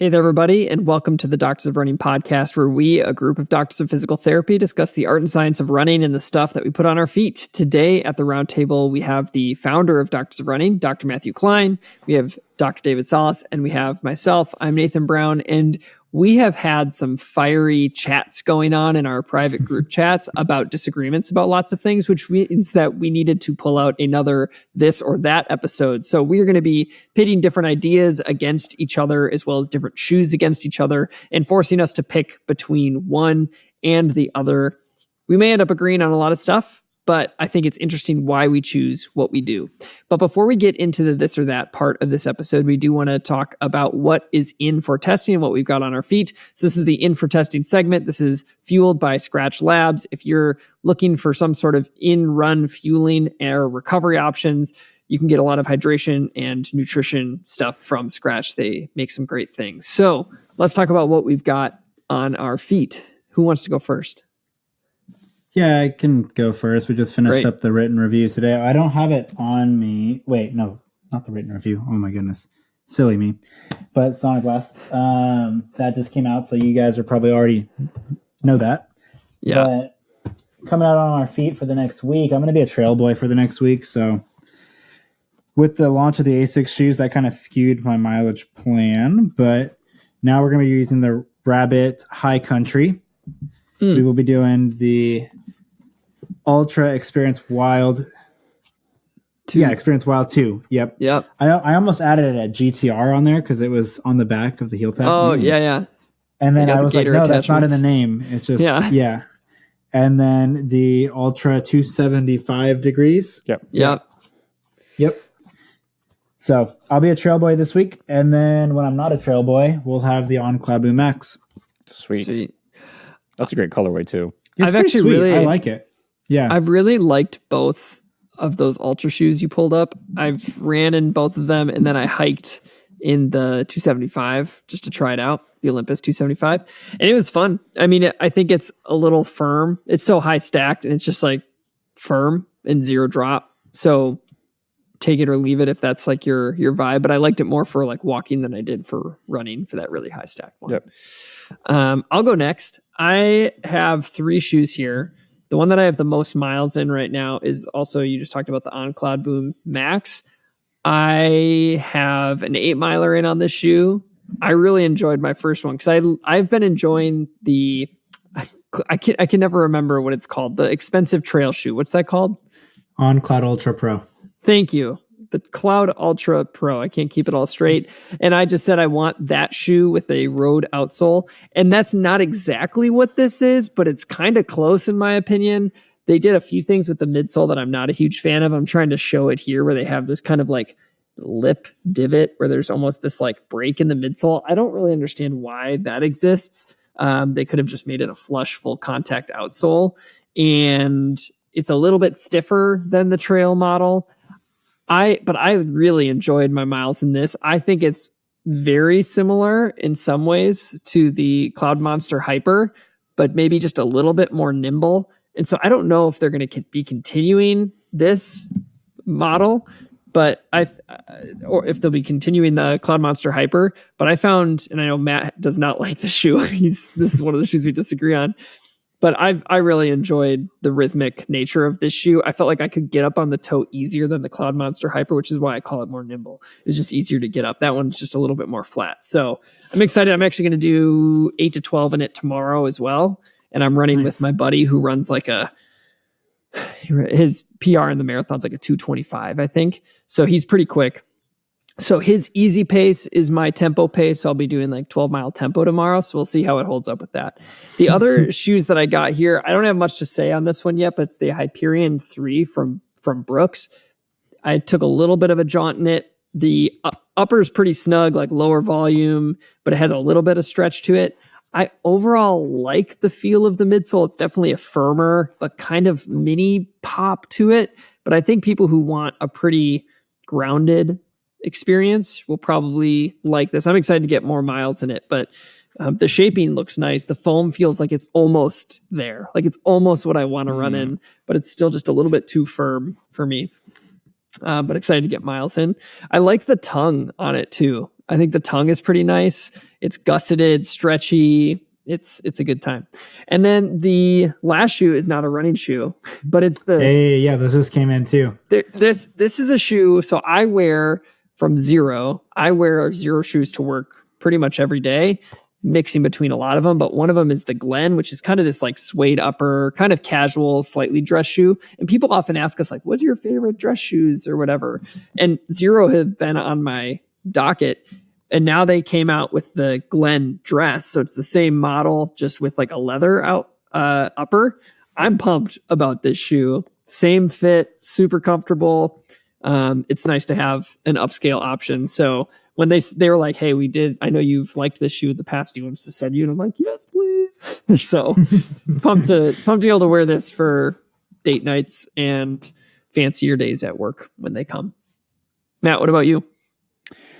Hey there, everybody, and welcome to the Doctors of Running podcast, where we, a group of doctors of physical therapy, discuss the art and science of running and the stuff that we put on our feet. Today at the round table, we have the founder of Doctors of Running, Dr. Matthew Klein. We have Dr. David Salas, and we have myself. I'm Nathan Brown, and we have had some fiery chats going on in our private group chats about disagreements about lots of things, which means that we needed to pull out another this or that episode. So we're going to be pitting different ideas against each other, as well as different shoes against each other, and forcing us to pick between one and the other. We may end up agreeing on a lot of stuff, but I think it's interesting why we choose what we do. But before we get into the this or that part of this episode, we do want to talk about what is in for testing and what we've got on our feet. So this is the in for testing segment. This is fueled by Skratch Labs. If you're looking for some sort of in-run fueling or recovery options, you can get a lot of hydration and nutrition stuff from Skratch. They make some great things. So let's talk about what we've got on our feet. Who wants to go first? Yeah, I can go first. We just finished up the written review today. I don't have it on me. Wait, no, not the written review. Oh my goodness. Silly me. But Sonicblast, that just came out, so you guys are probably already know that. Yeah. But coming out on our feet for the next week, I'm going to be a trail boy for the next week. So with the launch of the A6 shoes, that kind of skewed my mileage plan. But now we're going to be using the Rabbit High Country. We will be doing the Ultra Experience Wild 2. Yeah, Experience Wild 2. Yep. I almost added it at GTR on there because it was on the back of the heel tab. Oh, yeah. And then I was like, no, that's not in the name. It's just, yeah. And then the Ultra 275 degrees. Yep. So I'll be a trail boy this week. And then when I'm not a trail boy, we'll have the On Cloud Boom X. Sweet. That's a great colorway too. It's actually sweet. I like it. Yeah. I've really liked both of those Ultra shoes you pulled up. I've ran in both of them, and then I hiked in the 275 just to try it out, the Olympus 275. And it was fun. I mean, I think it's a little firm. It's so high stacked, and it's just like firm and zero drop. So take it or leave it if that's like your vibe. But I liked it more for like walking than I did for running for that really high stack one. Yep. I'll go next. I have 3 shoes here. The one that I have the most miles in right now is also, you just talked about the On Cloud Boom Max. I have an 8-miler in on this shoe. I really enjoyed my first one because I've been enjoying I can never remember what it's called. The expensive trail shoe. What's that called? On Cloud Ultra Pro. Thank you. The Cloud Ultra Pro. I can't keep it all straight. And I just said I want that shoe with a road outsole. And that's not exactly what this is, but it's kind of close in my opinion. They did a few things with the midsole that I'm not a huge fan of. I'm trying to show it here where they have this kind of like lip divot where there's almost this like break in the midsole. I don't really understand why that exists. They could have just made it a flush full contact outsole. And it's a little bit stiffer than the trail model. But I really enjoyed my miles in this. I think it's very similar in some ways to the Cloud Monster Hyper, but maybe just a little bit more nimble. And so I don't know if they're going to be continuing this model, but or if they'll be continuing the Cloud Monster Hyper. But I found, and I know Matt does not like the shoe. This is one of the shoes we disagree on. But I really enjoyed the rhythmic nature of this shoe. I felt like I could get up on the toe easier than the Cloud Monster Hyper, which is why I call it more nimble. It's just easier to get up. That one's just a little bit more flat. So I'm excited. I'm actually going to do 8 to 12 in it tomorrow as well. And I'm running with my buddy who runs like his PR in the marathon's like a 2:25, I think. So he's pretty quick. So his easy pace is my tempo pace. So I'll be doing like 12-mile tempo tomorrow. So we'll see how it holds up with that. The other shoes that I got here, I don't have much to say on this one yet, but it's the Hyperion 3 from Brooks. I took a little bit of a jaunt in it. The upper is pretty snug, like lower volume, but it has a little bit of stretch to it. I overall like the feel of the midsole. It's definitely a firmer, but kind of mini pop to it. But I think people who want a pretty grounded experience will probably like this. I'm excited to get more miles in it, but the shaping looks nice. The foam feels like it's almost there. Like it's almost what I want to run in, but it's still just a little bit too firm for me. But excited to get miles in. I like the tongue on it too. I think the tongue is pretty nice. It's gusseted, stretchy. It's a good time. And then the last shoe is not a running shoe, but it's the those just came in too. This is a shoe. So I wear from Zero. I wear Zero shoes to work pretty much every day, mixing between a lot of them. But one of them is the Glen, which is kind of this like suede upper, kind of casual, slightly dress shoe. And people often ask us like, what's your favorite dress shoes or whatever? And Zero have been on my docket. And now they came out with the Glen dress. So it's the same model, just with like a leather upper. I'm pumped about this shoe. Same fit, super comfortable. It's nice to have an upscale option. So when they were like, hey, I know you've liked this shoe in the past. Do you want us to send you? And I'm like, yes, please. So pumped to be able to wear this for date nights and fancier days at work when they come. Matt, what about you?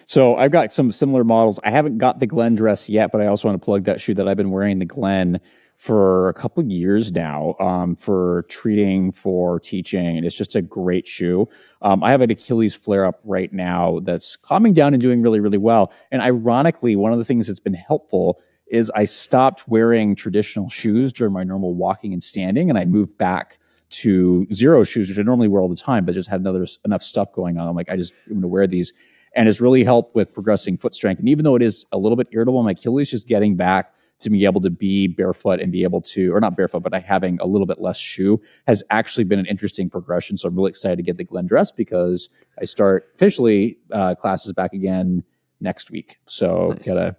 So I've got some similar models. I haven't got the Glen dress yet, but I also want to plug that shoe that I've been wearing the Glen for a couple of years now, for treating, for teaching. And it's just a great shoe. I have an Achilles flare up right now that's calming down and doing really, really well. And ironically, one of the things that's been helpful is I stopped wearing traditional shoes during my normal walking and standing, and I moved back to Zero shoes, which I normally wear all the time, but just had enough stuff going on. I'm like, I'm going to wear these. And it's really helped with progressing foot strength. And even though it is a little bit irritable on my Achilles, just getting back to be able to be barefoot and be able to, or not barefoot, but having a little bit less shoe has actually been an interesting progression. So I'm really excited to get the Glen dress because I start officially classes back again next week. So nice. Gotta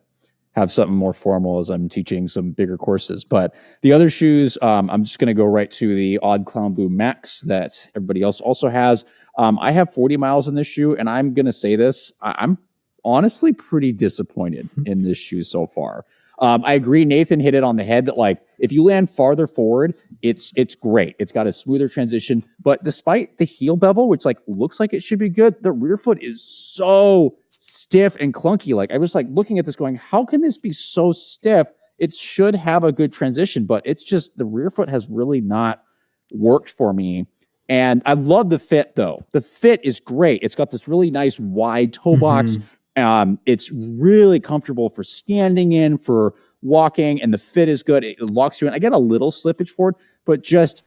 have something more formal as I'm teaching some bigger courses. But the other shoes, I'm just going to go right to the Odd Clown Boom Max that everybody else also has. I have 40 miles in this shoe, and I'm going to say this. I'm honestly pretty disappointed in this shoe so far. I agree. Nathan hit it on the head that like, if you land farther forward, it's great. It's got a smoother transition, but despite the heel bevel, which like looks like it should be good, the rear foot is so stiff and clunky. Like I was like looking at this going, how can this be so stiff? It should have a good transition, but it's just the rear foot has really not worked for me. And I love the fit though. The fit is great. It's got this really nice wide toe box. It's really comfortable for standing in, for walking, and the fit is good. It locks you in. I get a little slippage for it, but just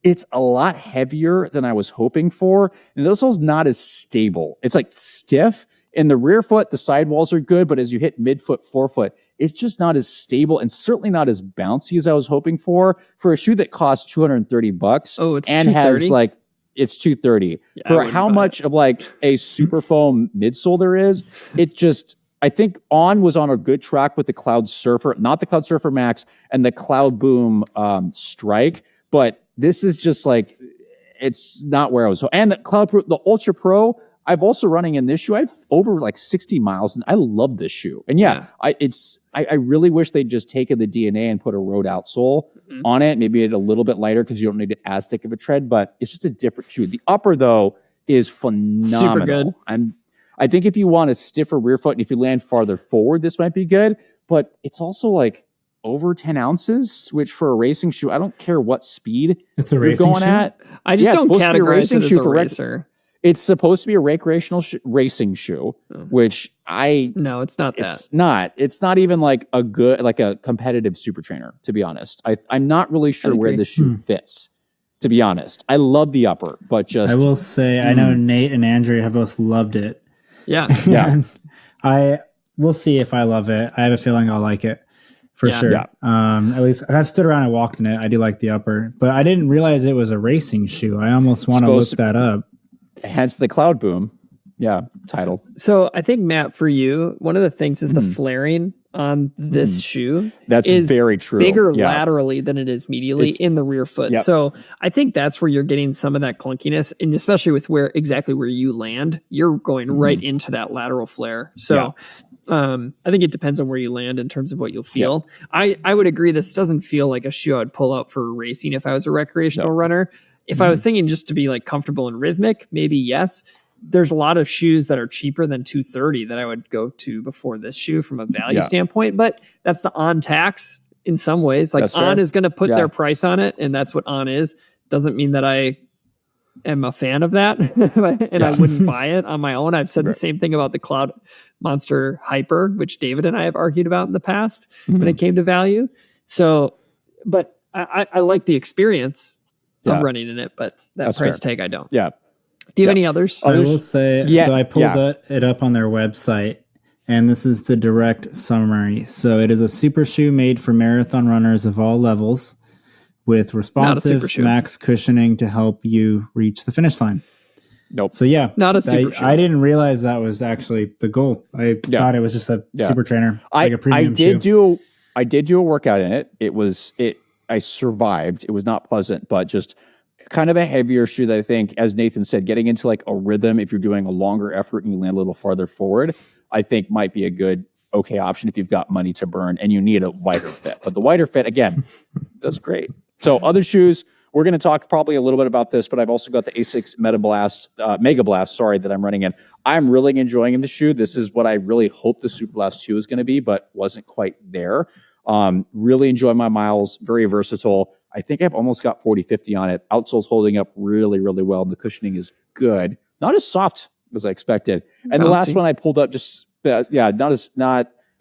it's a lot heavier than I was hoping for. And this one's not as stable. It's like stiff. In the rear foot, the sidewalls are good, but as you hit midfoot, forefoot, it's just not as stable and certainly not as bouncy as I was hoping for a shoe that costs $230. Oh, it's and has like it's $230 for how much of like a super foam midsole there is. It just, I think On was on a good track with the Cloud Surfer, not the Cloud Surfer Max and the Cloud Boom Strike, but this is just like it's not where I was. And the Ultra Pro. I've also running in this shoe. I've over like 60 miles and I love this shoe. And I really wish they'd just taken the DNA and put a road outsole on it. Maybe it a little bit lighter because you don't need it as thick of a tread, but it's just a different shoe. The upper though is phenomenal. Super good. I think if you want a stiffer rear foot and if you land farther forward, this might be good, but it's also like over 10 ounces, which for a racing shoe, I don't care what speed it's a racing you're going shoe? at. I just don't categorize it as a racer. It's supposed to be a recreational racing shoe, which no, it's not that. It's not. It's not even like a good, like a competitive super trainer, to be honest. I'm not really sure where the shoe fits, to be honest. I love the upper, but just... I will say, I know Nate and Andrea have both loved it. Yeah. Yeah. We'll see if I love it. I have a feeling I'll like it for sure. Yeah. At least I've stood around and walked in it. I do like the upper, but I didn't realize it was a racing shoe. I almost want to look that up. Hence the Cloud Boom, title. So I think, Matt, for you, one of the things is the flaring on this shoe. That's is very true. Bigger laterally than it is medially in the rear foot. Yep. So I think that's where you're getting some of that clunkiness, and especially with exactly where you land, you're going right into that lateral flare. So I think it depends on where you land in terms of what you'll feel. Yep. I would agree. This doesn't feel like a shoe I'd pull out for racing if I was a recreational runner. If I was thinking just to be like comfortable and rhythmic, maybe yes. There's a lot of shoes that are cheaper than $230 that I would go to before this shoe from a value standpoint, but that's the On tax in some ways. Like On is going to put their price on it, and that's what On is. Doesn't mean that I am a fan of that, and I wouldn't buy it on my own. I've said the same thing about the Cloud Monster Hyper, which David and I have argued about in the past when it came to value. So, but I like the experience of running in it, but that price tag I don't. Yeah. Do you have any others? I will say, so I pulled it up on their website, and this is the direct summary. So it is a super shoe made for marathon runners of all levels with responsive max cushioning to help you reach the finish line. Nope. So yeah, not a super shoe. I didn't realize that was actually the goal. I thought it was just a super trainer, like a premium shoe. I did do a workout in it. I survived. It was not pleasant, but just kind of a heavier shoe that I think, as Nathan said, getting into like a rhythm, if you're doing a longer effort and you land a little farther forward, I think might be a good, okay option if you've got money to burn and you need a wider fit. But the wider fit, again, does great. So other shoes, we're going to talk probably a little bit about this, but I've also got the ASICS Megablast, that I'm running in. I'm really enjoying the shoe. This is what I really hoped the Superblast 2 was going to be, but wasn't quite there. Really enjoy my miles, very versatile. I think I've almost got 40-50 on it. Outsole's holding up really, really well. The cushioning is good. Not as soft as I expected. And the last one I pulled up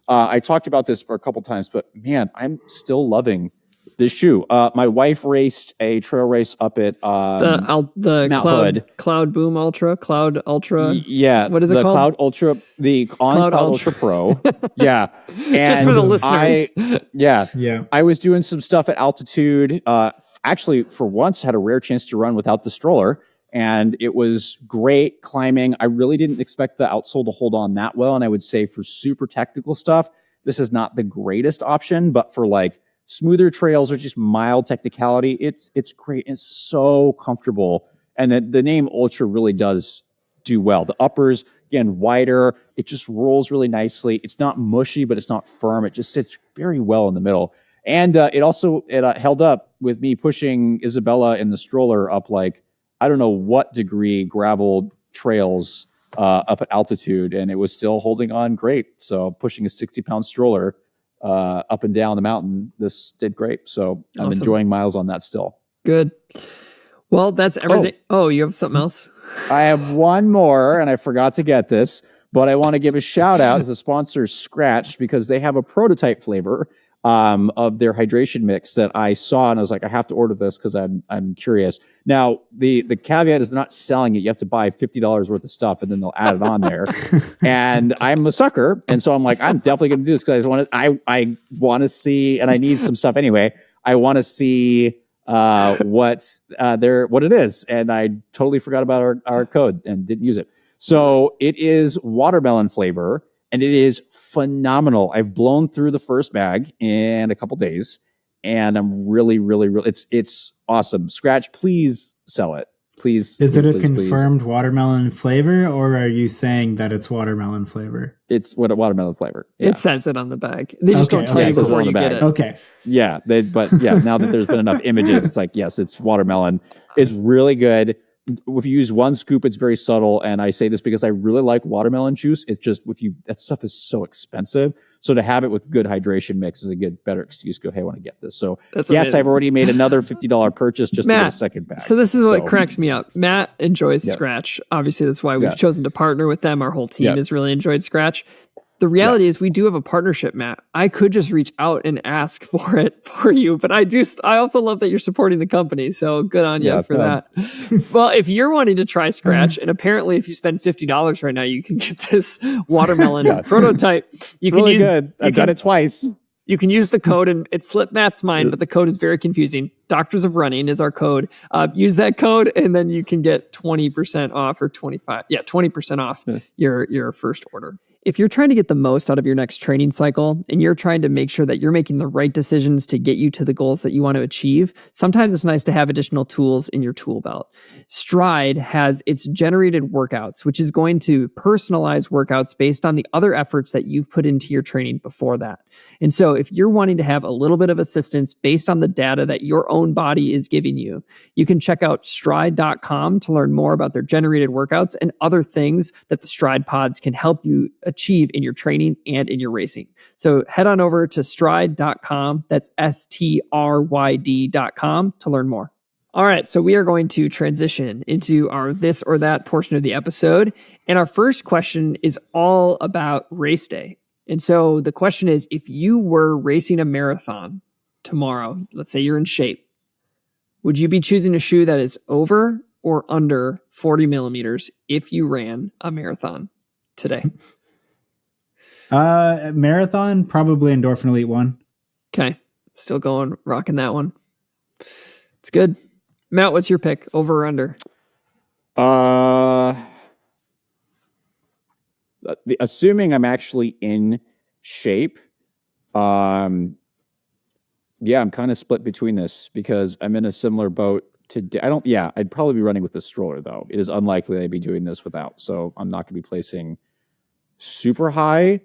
I talked about this for a couple times, but man, I'm still loving this shoe. My wife raced a trail race up at the Cloud Boom Ultra, Cloud Ultra. Yeah, what is it called? Cloud Ultra, the Cloud Ultra Pro. Yeah, and just for the listeners. I was doing some stuff at altitude. Actually, for once, had a rare chance to run without the stroller, and it was great climbing. I really didn't expect the outsole to hold on that well, and I would say for super technical stuff, this is not the greatest option, but for like smoother trails or just mild technicality, it's great. It's so comfortable. And the name Ultra really does do well. The uppers, again, wider. It just rolls really nicely. It's not mushy, but it's not firm. It just sits very well in the middle. And it held up with me pushing Isabella in the stroller up like, I don't know what degree gravel trails up at altitude. And it was still holding on great. So pushing a 60-pound stroller up and down the mountain, this did great. So I'm enjoying miles on that still. Good. Well, that's everything. Oh, you have something else? I have one more, and I forgot to get this, but I want to give a shout out to the sponsor Skratch, because they have a prototype flavor of their hydration mix that I saw, and I was like, I have to order this because I'm curious. Now, the caveat is not selling it. You have to buy $50 worth of stuff, and then they'll add it on there. And I'm a sucker, and so I'm like, I'm definitely going to do this because I want to see, and I need some stuff anyway. I want to see what it is, and I totally forgot about our code and didn't use it. So it is watermelon flavor. And it is phenomenal. I've blown through the first bag in a couple days, and I'm really, really, really. It's awesome. Skratch, please sell it. Please. Is it a confirmed watermelon flavor, or are you saying that it's watermelon flavor? It's watermelon flavor. Yeah. It says it on the bag. They just don't tell you before you get it. Okay. Yeah, now that there's been enough images, it's like, yes, it's watermelon. It's really good. If you use one scoop, it's very subtle. And I say this because I really like watermelon juice. It's just that stuff is so expensive. So to have it with good hydration mix is a better excuse. Go, hey, I want to get this. So yes, I've already made another $50 purchase just to get a second bag. So this is what cracks me up. Matt enjoys Skratch. Obviously, that's why we've chosen to partner with them. Our whole team has really enjoyed Skratch. The reality is we do have a partnership, Matt. I could just reach out and ask for it for you, but I also love that you're supporting the company. So good on you for that. Well, if you're wanting to try Skratch, and apparently if you spend $50 right now, you can get this watermelon prototype. It's really good. I've done it twice. You can use the code, and it slipped Matt's mind, but the code is very confusing. Doctors of Running is our code. Use that code, and then you can get 20% off or 20% off your first order. If you're trying to get the most out of your next training cycle and you're trying to make sure that you're making the right decisions to get you to the goals that you want to achieve, sometimes it's nice to have additional tools in your tool belt. Stride has its generated workouts, which is going to personalize workouts based on the other efforts that you've put into your training before that. And so if you're wanting to have a little bit of assistance based on the data that your own body is giving you, you can check out stride.com to learn more about their generated workouts and other things that the Stride pods can help you achieve in your training and in your racing. So head on over to stride.com. That's stryd.com to learn more. All right, so we are going to transition into our this or that portion of the episode. And our first question is all about race day. And so the question is, if you were racing a marathon tomorrow, let's say you're in shape, would you be choosing a shoe that is over or under 40 millimeters if you ran a marathon today? Marathon, probably Endorphin Elite 1. Okay, still going, rocking that one. It's good. Matt, what's your pick? Over or under? Assuming I'm actually in shape, yeah, I'm kind of split between this because I'm in a similar boat today. I'd probably be running with the stroller though. It is unlikely I'd be doing this without, so I'm not going to be placing super high.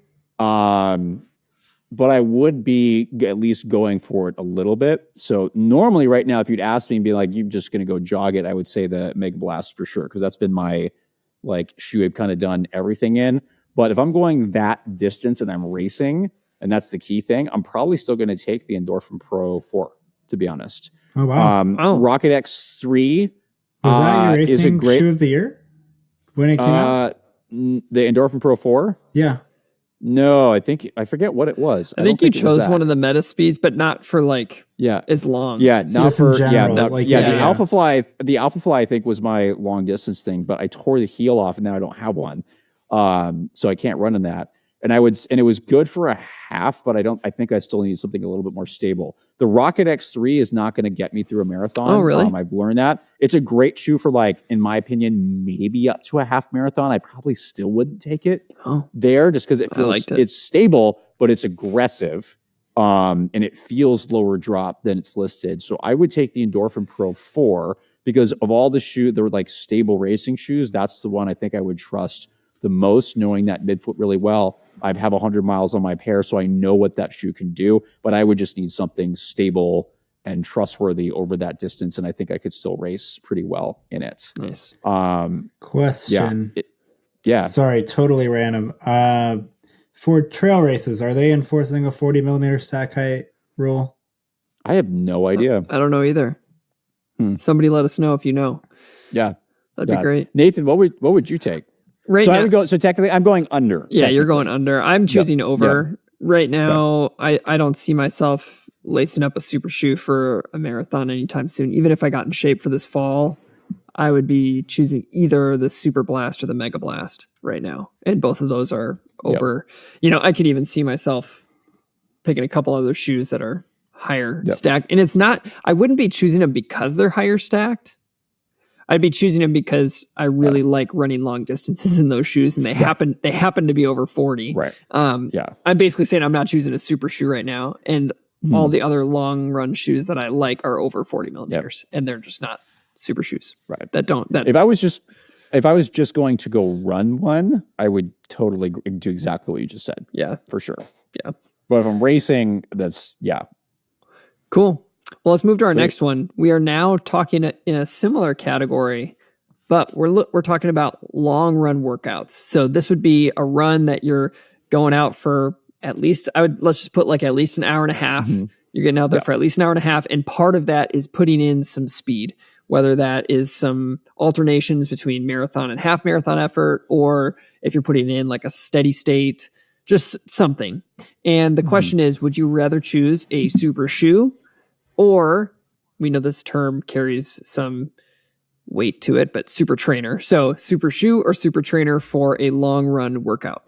But I would be at least going for it a little bit. So normally right now, if you'd ask me and be like, you're just going to go jog it, I would say the Megablast for sure. Cause that's been my shoe I've kind of done everything in. But if I'm going that distance and I'm racing, and that's the key thing, I'm probably still going to take the Endorphin Pro 4, to be honest. Oh, wow. Rocket X3 Was that your is a racing great shoe of the year when it came out? The Endorphin Pro 4? Yeah. No, I forget what it was. I think you chose one of the meta speeds, but not for as long. Yeah, not just for in general, the Alpha Fly. The Alpha Fly I think was my long distance thing, but I tore the heel off and now I don't have one. So I can't run in that. And it was good for a half, but I think I still need something a little bit more stable. The Rocket X3 is not going to get me through a marathon. Oh, really? I've learned that. It's a great shoe for in my opinion, maybe up to a half marathon. I probably still wouldn't take it there just because it feels it's stable, but it's aggressive. And it feels lower drop than it's listed. So I would take the Endorphin Pro 4 because of all the shoes, they're stable racing shoes. That's the one I think I would trust the most, knowing that midfoot really well. I have 100 miles on my pair, so I know what that shoe can do, but I would just need something stable and trustworthy over that distance, and I think I could still race pretty well in it. Nice. Question. Yeah. Sorry, totally random. For trail races, are they enforcing a 40 millimeter stack height rule? I have no idea. I don't know either. Somebody let us know if you know. Yeah. That'd be great. Nathan, what would you take? Right so now, I would go. So technically, I'm going under. Yeah, you're going under. I'm choosing over. Right now, I don't see myself lacing up a super shoe for a marathon anytime soon. Even if I got in shape for this fall, I would be choosing either the Superblast or the Megablast right now. And both of those are over. I could even see myself picking a couple other shoes that are higher stacked. And it's not, I wouldn't be choosing them because they're higher stacked. I'd be choosing them because I really like running long distances in those shoes, and they happen to be over 40. Right. I'm basically saying I'm not choosing a super shoe right now, and all the other long run shoes that I like are over 40 millimeters, and they're just not super shoes. Right. That if I was just going to go run one, I would totally do exactly what you just said. Yeah, for sure. Yeah. But if I'm racing, that's cool. Well, let's move to our next one. We are now talking in a similar category, but we're talking about long run workouts. So this would be a run that you're going out for at least, let's just put at least an hour and a half. Mm-hmm. You're getting out there for at least an hour and a half. And part of that is putting in some speed, whether that is some alternations between marathon and half marathon effort, or if you're putting in a steady state, just something. And the question is, would you rather choose a super shoe? Or, we know this term carries some weight to it, but super trainer. So super shoe or super trainer for a long run workout?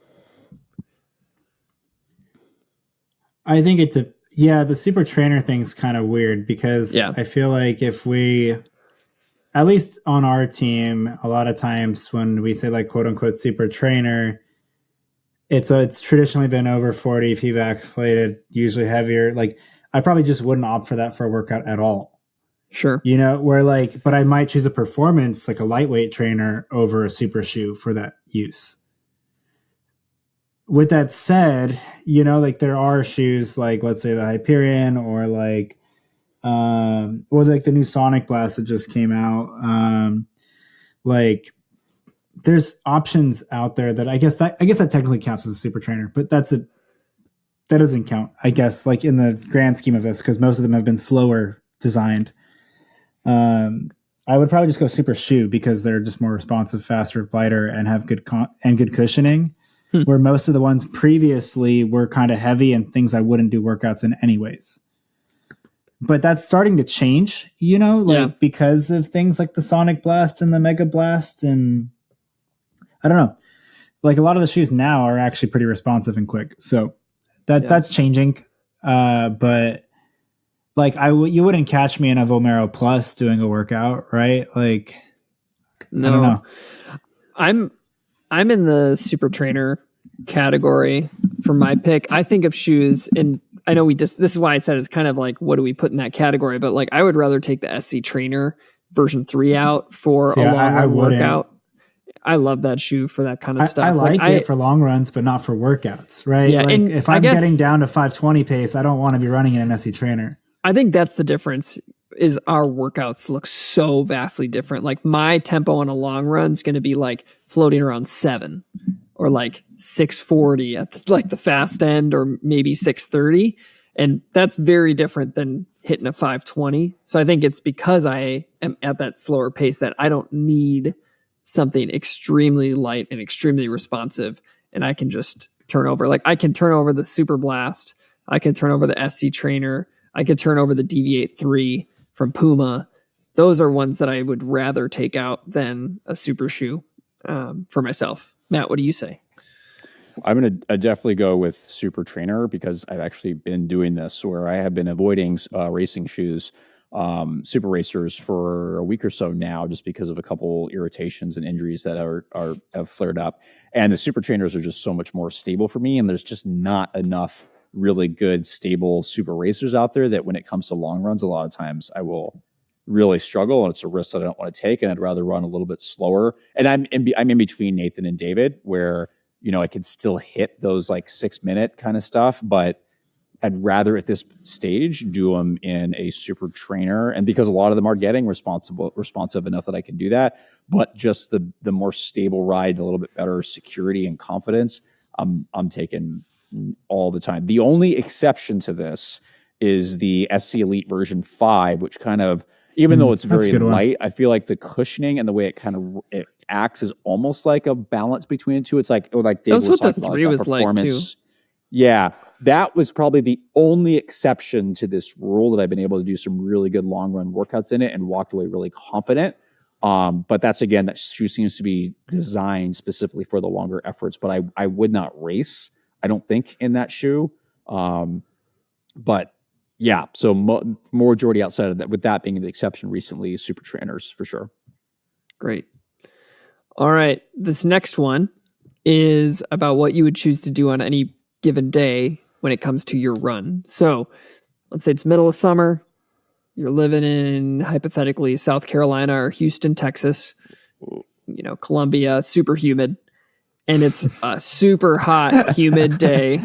I think the super trainer thing's kind of weird because I feel like if we, at least on our team, a lot of times when we say quote unquote super trainer, it's traditionally been over 40 VVAX plated, usually heavier. I probably just wouldn't opt for that for a workout at all. Sure. But I might choose a performance, a lightweight trainer over a super shoe for that use. With that said, there are shoes let's say the Hyperion or the new Sonicblast that just came out. There's options out there that I guess that technically counts as a super trainer, but that doesn't count, I guess, in the grand scheme of this, because most of them have been slower designed. I would probably just go super shoe because they're just more responsive, faster, lighter, and have good good cushioning. Where most of the ones previously were kind of heavy and things I wouldn't do workouts in anyways. But that's starting to change, because of things like the Sonicblast and the Megablast, and I don't know. Like a lot of the shoes now are actually pretty responsive and quick, so that's changing. But like you wouldn't catch me in a Vomero Plus doing a workout, right? Like, no. I don't know. I'm in the super trainer category for my pick. I think of shoes, and I know this is why I said it's kind of like, what do we put in that category? But like, I would rather take the SC Trainer version 3 out for a long workout. I love that shoe for that kind of stuff. I like it for long runs, but not for workouts, right? Yeah, like if I'm getting down to 520 pace, I don't want to be running in an SC Trainer. I think that's the difference. Is our workouts look so vastly different. Like my tempo on a long run is going to be like floating around 7 or like 640 at like the fast end, or maybe 630. And that's very different than hitting a 520. So I think it's because I am at that slower pace that I don't need something extremely light and extremely responsive. And I can just turn over. Like I can turn over the Superblast. I can turn over the SC Trainer. I could turn over the Deviate 3 from Puma. Those are ones that I would rather take out than a super shoe for myself. Matt, what do you say? I'm going to definitely go with Super Trainer because I've actually been doing this where I have been avoiding racing shoes, super racers for a week or so now, just because of a couple irritations and injuries that have flared up. And the Super Trainers are just so much more stable for me. And there's just not enough really good, stable super racers out there that when it comes to long runs, a lot of times I will really struggle, and it's a risk that I don't want to take, and I'd rather run a little bit slower. And I'm in between Nathan and David, where I could still hit those like 6-minute kind of stuff, but I'd rather at this stage do them in a super trainer, and because a lot of them are getting responsive enough that I can do that, but just the more stable ride, a little bit better security and confidence, I'm taking all the time. The only exception to this is the SC Elite version 5, which kind of, even though it's very light, I feel like the cushioning and the way it acts is almost like a balance between the two. It's like, Dave was what the talking 3 about was like too. Yeah, that was probably the only exception to this rule that I've been able to do some really good long run workouts in it and walked away really confident. But that's, again, that shoe seems to be designed specifically for the longer efforts, but I would not race, I don't think, in that shoe. But yeah, so more majority outside of that, with that being the exception recently, super trainers for sure. Great. All right. This next one is about what you would choose to do on any given day when it comes to your run. So let's say it's middle of summer. You're living in, hypothetically, South Carolina or Houston, Texas, Columbia, super humid. And it's a super hot, humid day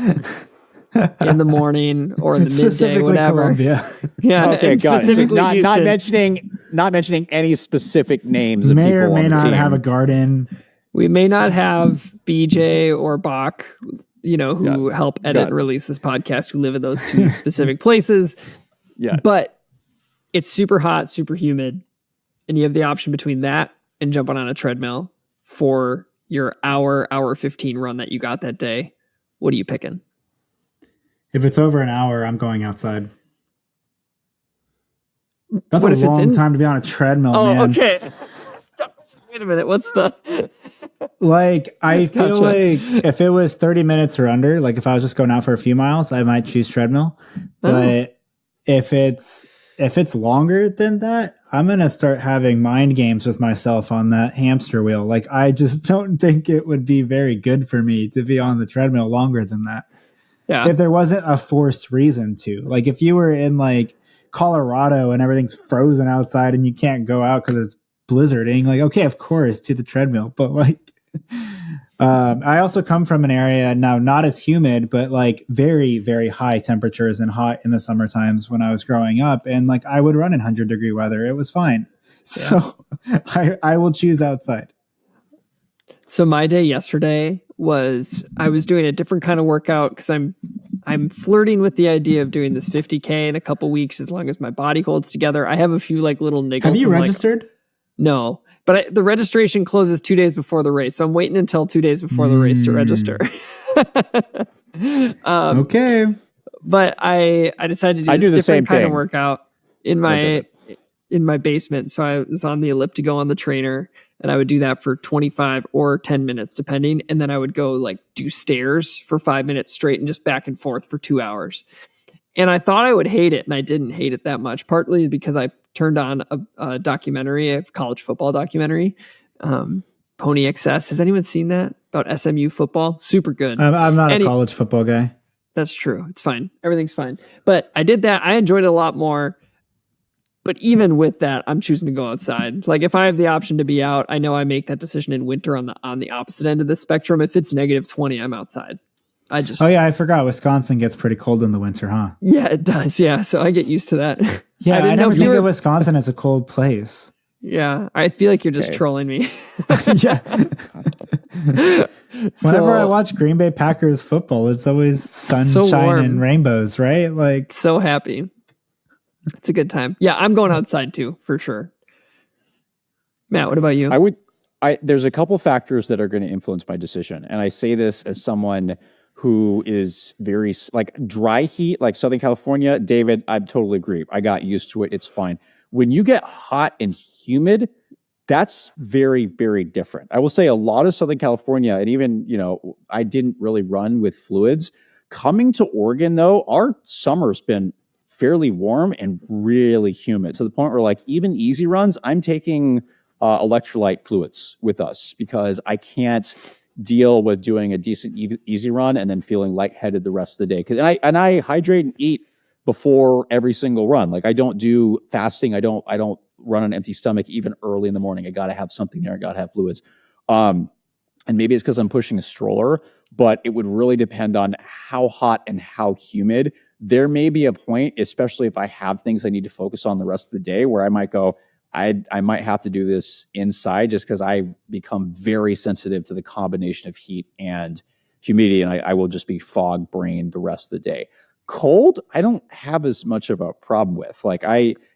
in the morning or in the midday, whatever. Columbia. Yeah, okay, got it. So not mentioning any specific names. May of people or may not team. have a garden. We may not have BJ or Bach, who help edit and release this podcast, who live in those two specific places. Yeah, but it's super hot, super humid, and you have the option between that and jumping on a treadmill for your hour 15 run that you got that day. What are you picking? If it's over an hour, I'm going outside. That's a long time to be on a treadmill, man. Oh, okay. Wait a minute. What's the... Like, I feel like if it was 30 minutes or under, like if I was just going out for a few miles, I might choose treadmill. But if it's longer than that, I'm going to start having mind games with myself on that hamster wheel. Like, I just don't think it would be very good for me to be on the treadmill longer than that. Yeah. If there wasn't a forced reason to. Like, if you were in like Colorado and everything's frozen outside and you can't go out because it's blizzarding, like, okay, of course, to the treadmill. But like, I also come from an area now, not as humid, but like very, very high temperatures and hot in the summer times when I was growing up. And like, I would run in 100-degree weather. It was fine. Yeah. So I will choose outside. So my day yesterday was, I was doing a different kind of workout because I'm I'm flirting with the idea of doing this 50K in a couple weeks as long as my body holds together. I have a few like little niggles. Have you from, registered? No, but the registration closes 2 days before the race, so I'm waiting until 2 days before the race to register. Okay. But I decided to do this different kind of workout in my basement. So I was on the elliptical on the trainer, and I would do that for 25 or 10 minutes, depending. And then I would go like do stairs for 5 minutes straight and just back and forth for 2 hours. And I thought I would hate it, and I didn't hate it that much, partly because I turned on a documentary, a college football documentary, Pony XS. Has anyone seen that about SMU football? Super good. I'm not a college football guy. That's true. It's fine. Everything's fine. But I did that. I enjoyed it a lot more. But even with that, I'm choosing to go outside. Like if I have the option to be out, I know I make that decision in winter on the opposite end of the spectrum. If it's -20, I'm outside. Oh yeah, I forgot. Wisconsin gets pretty cold in the winter, huh? Yeah, it does. Yeah, so I get used to that. Yeah, I never think of Wisconsin as a cold place. Yeah, I feel like you're just trolling me. Yeah. Whenever I watch Green Bay Packers football, it's always sunshine and rainbows, right? Like so happy. It's a good time. Yeah, I'm going outside too, for sure. Matt, what about you? There's a couple factors that are going to influence my decision. And I say this as someone who is very like dry heat, like Southern California. David, I totally agree. I got used to it. It's fine. When you get hot and humid, that's very, very different. I will say a lot of Southern California, and even, I didn't really run with fluids. Coming to Oregon, though, our summer's been fairly warm and really humid to the point where, like, even easy runs, I'm taking electrolyte fluids with us because I can't deal with doing a decent easy run and then feeling lightheaded the rest of the day. And I hydrate and eat before every single run. Like I don't do fasting. I don't run on an empty stomach even early in the morning. I got to have something there. I got to have fluids. And maybe it's because I'm pushing a stroller, but it would really depend on how hot and how humid. There may be a point, especially if I have things I need to focus on the rest of the day, where I might go, I might have to do this inside just because I've become very sensitive to the combination of heat and humidity, and I will just be fog brained the rest of the day. Cold, I don't have as much of a problem with. Like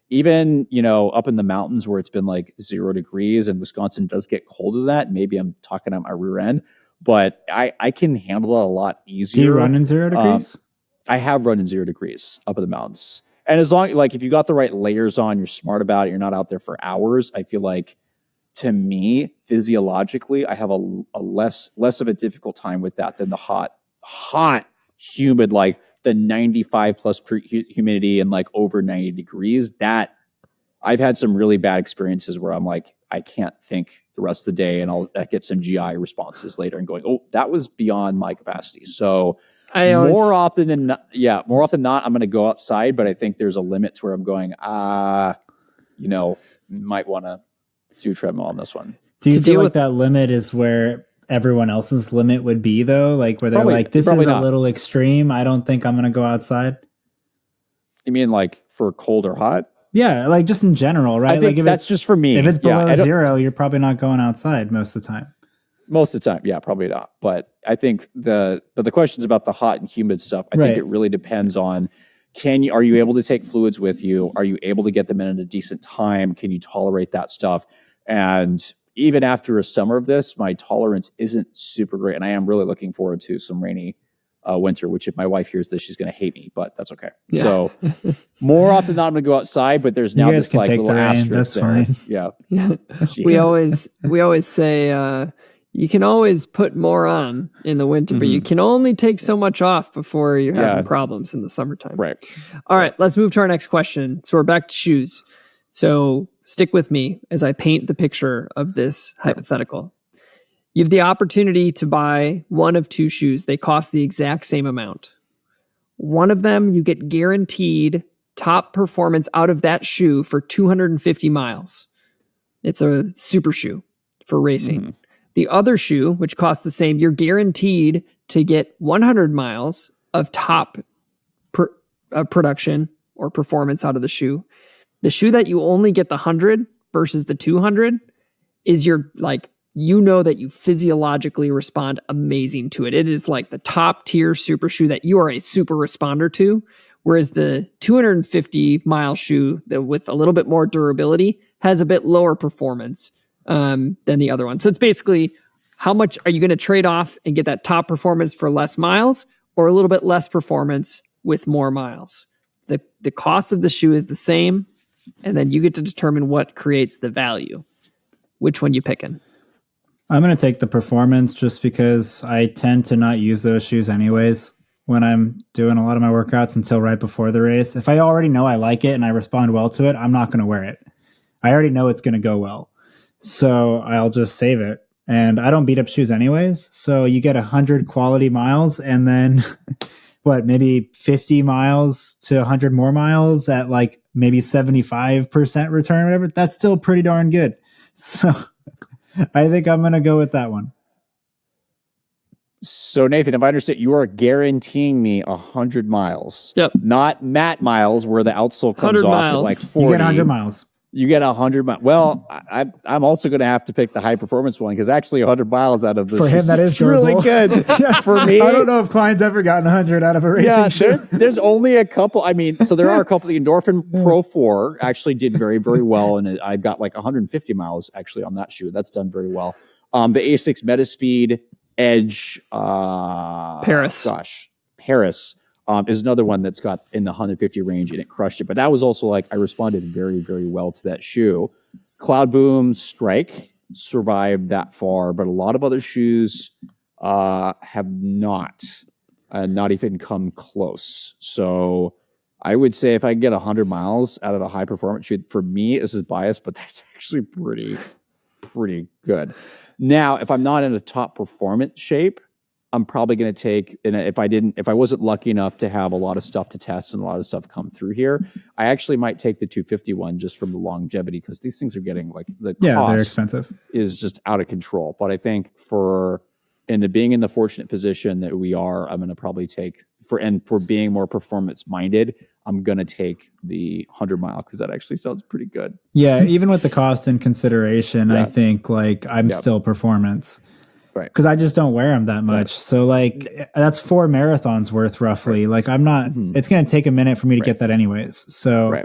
even up in the mountains where it's been like 0 degrees, and Wisconsin does get colder than that. Maybe I'm talking out my rear end, but I can handle it a lot easier. Do you run in 0 degrees? I have run in 0 degrees up in the mountains. And as long, like, if you got the right layers on, you're smart about it, you're not out there for hours. I feel like, to me, physiologically, I have a less of a difficult time with that than the hot, humid, like the 95 plus humidity and like over 90 degrees. That I've had some really bad experiences where I'm like, I can't think the rest of the day, and I'll get some GI responses later and going, oh, that was beyond my capacity. So more often than not, I'm going to go outside, but I think there's a limit to where I'm going, might want to do treadmill on this one. Do you feel like that limit is where everyone else's limit would be, though? Like where they're like, this is a little extreme. I don't think I'm going to go outside. You mean like for cold or hot? Yeah, like just in general, right? I think that's just for me. If it's below 0, you're probably not going outside most of the time. Most of the time, yeah, probably not. But I think the questions about the hot and humid stuff, I think it really depends on, are you able to take fluids with you? Are you able to get them in at a decent time? Can you tolerate that stuff? And even after a summer of this, my tolerance isn't super great. And I am really looking forward to some rainy winter, which if my wife hears this, she's going to hate me, but that's okay. Yeah. So more often than not, I'm going to go outside, but there's now this like little asterisk there. Fine. Yeah. We always say, you can always put more on in the winter, but you can only take so much off before you're having problems in the summertime. Right. All right, let's move to our next question. So we're back to shoes. So stick with me as I paint the picture of this hypothetical. You have the opportunity to buy one of two shoes. They cost the exact same amount. One of them, you get guaranteed top performance out of that shoe for 250 miles. It's a super shoe for racing. Mm-hmm. The other shoe, which costs the same, you're guaranteed to get 100 miles of top production or performance out of the shoe. The shoe that you only get the 100 versus the 200 is your like you know that you physiologically respond amazing to it. It is like the top tier super shoe that you are a super responder to. Whereas the 250 mile shoe that with a little bit more durability has a bit lower performance than the other one. So it's basically, how much are you going to trade off and get that top performance for less miles, or a little bit less performance with more miles? The cost of the shoe is the same, and then you get to determine what creates the value. Which one you picking? I'm going to take the performance just because I tend to not use those shoes anyways when I'm doing a lot of my workouts until right before the race. If I already know I like it and I respond well to it, I'm not going to wear it. I already know it's going to go well. So I'll just save it. And I don't beat up shoes anyways. So you get 100 quality miles and then maybe 50 miles to 100 more miles at like maybe 75% return, whatever. That's still pretty darn good. So I think I'm going to go with that one. So Nathan, if I understand, you are guaranteeing me 100 miles. Yep. Not mat miles where the outsole comes off at like 40. You get 100 miles. You get 100 miles. Well, I'm also going to have to pick the high performance one because actually 100 miles out of this for him that is really good. For me, I don't know if Klein's ever gotten 100 out of a racing shoe. There's only a couple. I mean, so there are a couple. The Endorphin Pro 4 actually did very, very well, and I got like 150 miles actually on that shoe. That's done very well. The A6 Metaspeed Edge Paris is another one that's got in the 150 range, and it crushed it. But that was also like, I responded very, very well to that shoe. Cloud Boom Strike survived that far, but a lot of other shoes have not even come close. So I would say if I can get 100 miles out of a high performance shoe, for me, this is biased, but that's actually pretty good. Now, if I'm not in a top performance shape, I'm probably going to take, and if I wasn't lucky enough to have a lot of stuff to test and a lot of stuff come through here, I actually might take the 250 one just from the longevity, because these things are getting like the cost they're expensive, is just out of control. But I think being in the fortunate position that we are, I'm going to probably take for being more performance minded, I'm going to take the 100 mile because that actually sounds pretty good. Yeah. Even with the cost in consideration, I think like I'm still performance. Right. Because I just don't wear them that much. Right. So like that's 4 marathons worth roughly. Right. Like I'm not, it's going to take a minute for me to get that anyways. So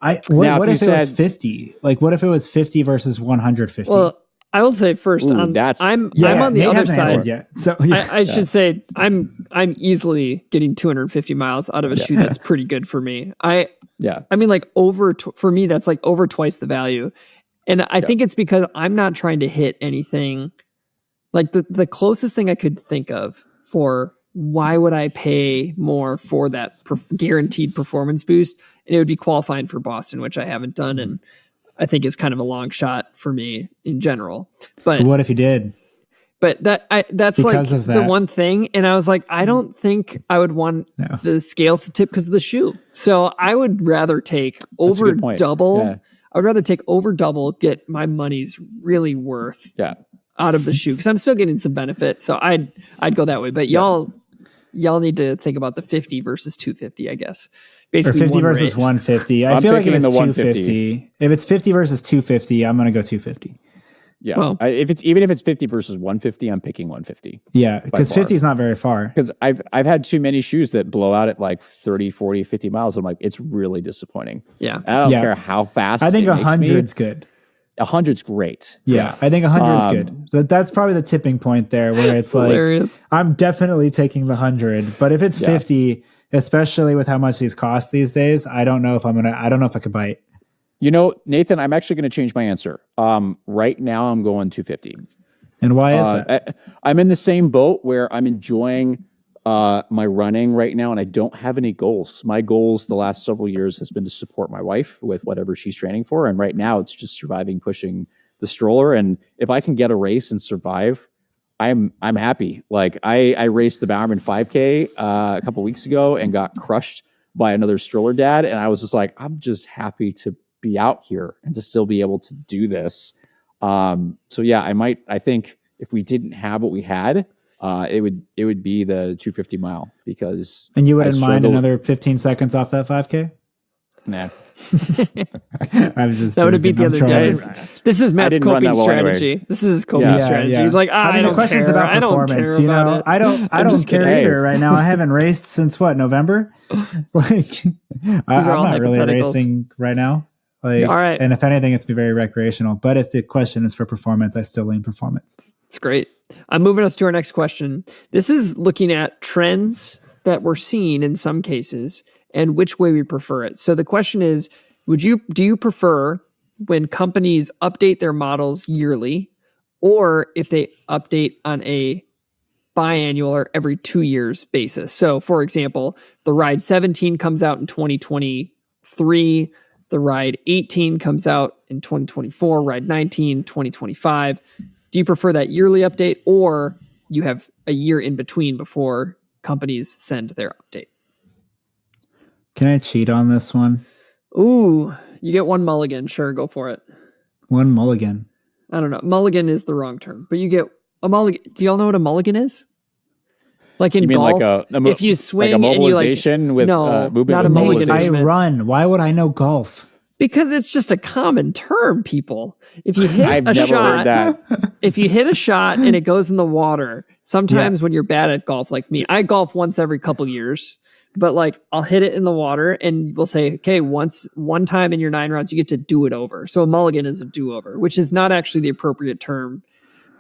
what if it was 50? Like what if it was 50 versus 150? Well, I will say first, I'm on the other side. So I should say I'm easily getting 250 miles out of a shoe that's pretty good for me. I mean, like for me, that's like over twice the value. And I think it's because I'm not trying to hit anything. Like the closest thing I could think of for why would I pay more for that guaranteed performance boost, and it would be qualifying for Boston, which I haven't done, and I think is kind of a long shot for me in general. But what if you did? But that's because like the one thing, and I was like, I don't think I would want the scales to tip because of the shoe. So I would rather take over double. Yeah. I would rather take over double, get my money's really worth. Out of the shoe, because I'm still getting some benefit. So I'd go that way. But y'all need to think about the 50 versus 250, I guess. Basically, or 50 versus 150. I feel like if it's 250, if it's 50 versus 250, I'm going to go 250. Yeah. Well, if it's 50 versus 150, I'm picking 150. Yeah, because 50 is not very far. Because I've had too many shoes that blow out at like 30, 40, 50 miles. I'm like, it's really disappointing. Yeah. And I don't care how fast. I think 100's good. 100's great. Yeah, I think 100's good. But that's probably the tipping point there, where it's like, hilarious. I'm definitely taking the 100. But if it's 50, especially with how much these cost these days, I don't know if I could bite. You know, Nathan, I'm actually going to change my answer. Right now, I'm going 250. And why is that? I'm in the same boat where I'm enjoying my running right now, and I don't have any goals. My goals the last several years has been to support my wife with whatever she's training for, and right now it's just surviving, pushing the stroller. And if I can get a race and survive, I'm happy. Like I raced the Bowerman 5K a couple weeks ago and got crushed by another stroller dad, and I was just like, I'm just happy to be out here and to still be able to do this. So yeah, I think if we didn't have what we had, it would be the 250 mile, because and you wouldn't mind another 15 seconds off that 5K. Nah. I'm just That would have beat the other day. trolling. This is Matt's didn't run coping that well strategy. anyway. This is his coping Yeah. strategy. Yeah. He's like, I mean, I the don't question's care. about I don't performance. care You know, about it. I don't just care kidding. either. Right now, I haven't raced since what, November? Like, I'm all not really hypotheticals. racing right now. Like, All right. and if anything, it's be very recreational. But if the question is for performance, I still lean performance. It's great. I'm moving us to our next question. This is looking at trends that we're seeing in some cases and which way we prefer it. So the question is, do you prefer when companies update their models yearly, or if they update on a biannual or every 2 years basis? So for example, the Ride 17 comes out in 2023, the Ride 18 comes out in 2024, Ride 19, 2025. Do you prefer that yearly update, or you have a year in between before companies send their update? Can I cheat on this one? Ooh, you get one mulligan. Sure, go for it. One mulligan. I don't know. Mulligan is the wrong term, but you get a mulligan. Do y'all know what a mulligan is? Like in You mean golf, like if you swing like a and you like, mobilization with no, movement not with a mulligan. mobilization? I run. Why would I know golf? Because it's just a common term, people. If you hit I've a never shot, heard that. if you hit a shot and it goes in the water, sometimes when you're bad at golf, like me, I golf once every couple years, but like I'll hit it in the water and we'll say, okay, one time in your 9 rounds, you get to do it over. So a mulligan is a do-over, which is not actually the appropriate term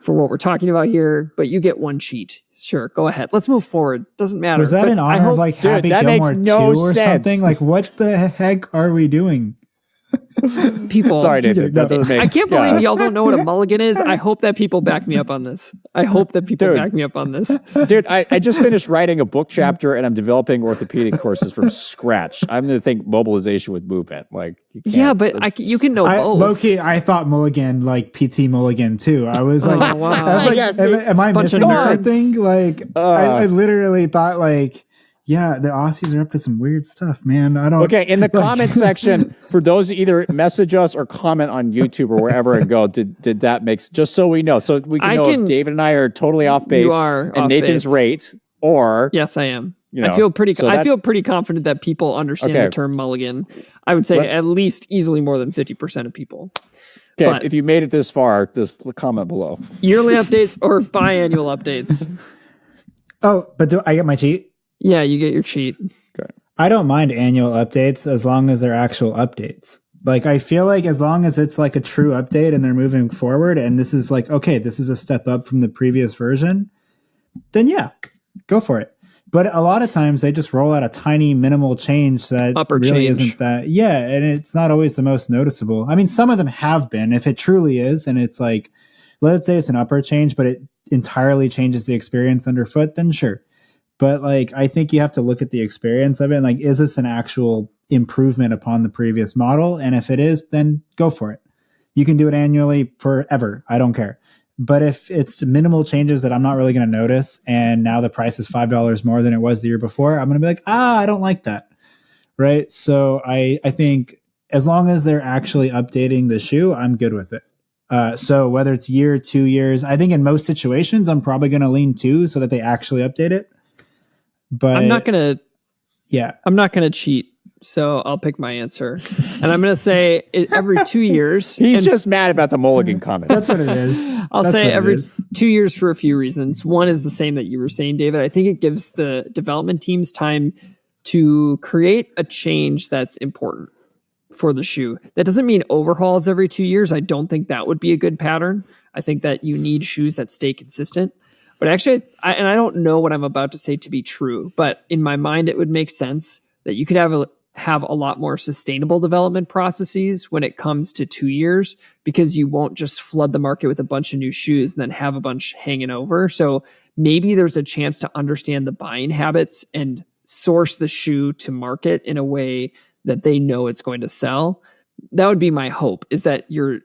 for what we're talking about here, but you get one cheat. Sure, go ahead. Let's move forward. Doesn't matter. Was that But in I honor hope- of like Dude, Happy that makes Gilmore no 2 or sense. something? Like, what the heck are we doing? people? Sorry, Nathan. That doesn't make, I can't believe y'all don't know what a mulligan is. I hope that people back me up on this. Dude, I just finished writing a book chapter and I'm developing orthopedic courses from scratch. I'm going to think mobilization with movement. Like, you can't, Yeah, but you can know both. Low-key, I thought mulligan, like PT mulligan too. I was like, Oh, wow. I was like, Yes, am I bunch of missing nerds. something? Like, I literally thought like, yeah, the Aussies are up to some weird stuff, man. I don't. Okay, in the comment section, for those who either message us or comment on YouTube or wherever and go, did that make just so we know, so we can know if David and I are totally off base You are and off Nathan's base. right, or Yes, I am. You know, I feel pretty. so I that- feel pretty confident that people understand Okay. the term mulligan. I would say Let's- at least easily more than 50% of people. okay, but- if you made it this far, just comment below. Yearly updates or biannual updates? Oh, but do I get my cheat? Yeah, you get your cheat. I don't mind annual updates as long as they're actual updates. Like, I feel like as long as it's like a true update and they're moving forward and this is like, okay, this is a step up from the previous version, then yeah, go for it. But a lot of times they just roll out a tiny minimal change that Upper really change. isn't that. Yeah. And it's not always the most noticeable. I mean, some of them have been, if it truly is, and it's like, let's say it's an upper change, but it entirely changes the experience underfoot, then sure. But like, I think you have to look at the experience of it. And like, is this an actual improvement upon the previous model? And if it is, then go for it. You can do it annually forever. I don't care. But if it's minimal changes that I'm not really going to notice, and now the price is $5 more than it was the year before, I'm going to be like, I don't like that. Right. So I think as long as they're actually updating the shoe, I'm good with it. So whether it's year, 2 years, I think in most situations, I'm probably going to lean 2 so that they actually update it. But I'm not gonna cheat, so I'll pick my answer, and I'm gonna say every 2 years. He's and just mad about the mulligan comment. That's what it is. I'll That's say what it every is. 2 years for a few reasons. One is the same that you were saying, David. I think it gives the development teams time to create a change that's important for the shoe. That doesn't mean overhauls every 2 years. I don't think that would be a good pattern. I think that you need shoes that stay consistent. But actually, I don't know what I'm about to say to be true, but in my mind, it would make sense that you could have a lot more sustainable development processes when it comes to 2 years, because you won't just flood the market with a bunch of new shoes and then have a bunch hanging over. So maybe there's a chance to understand the buying habits and source the shoe to market in a way that they know it's going to sell. That would be my hope, is that you're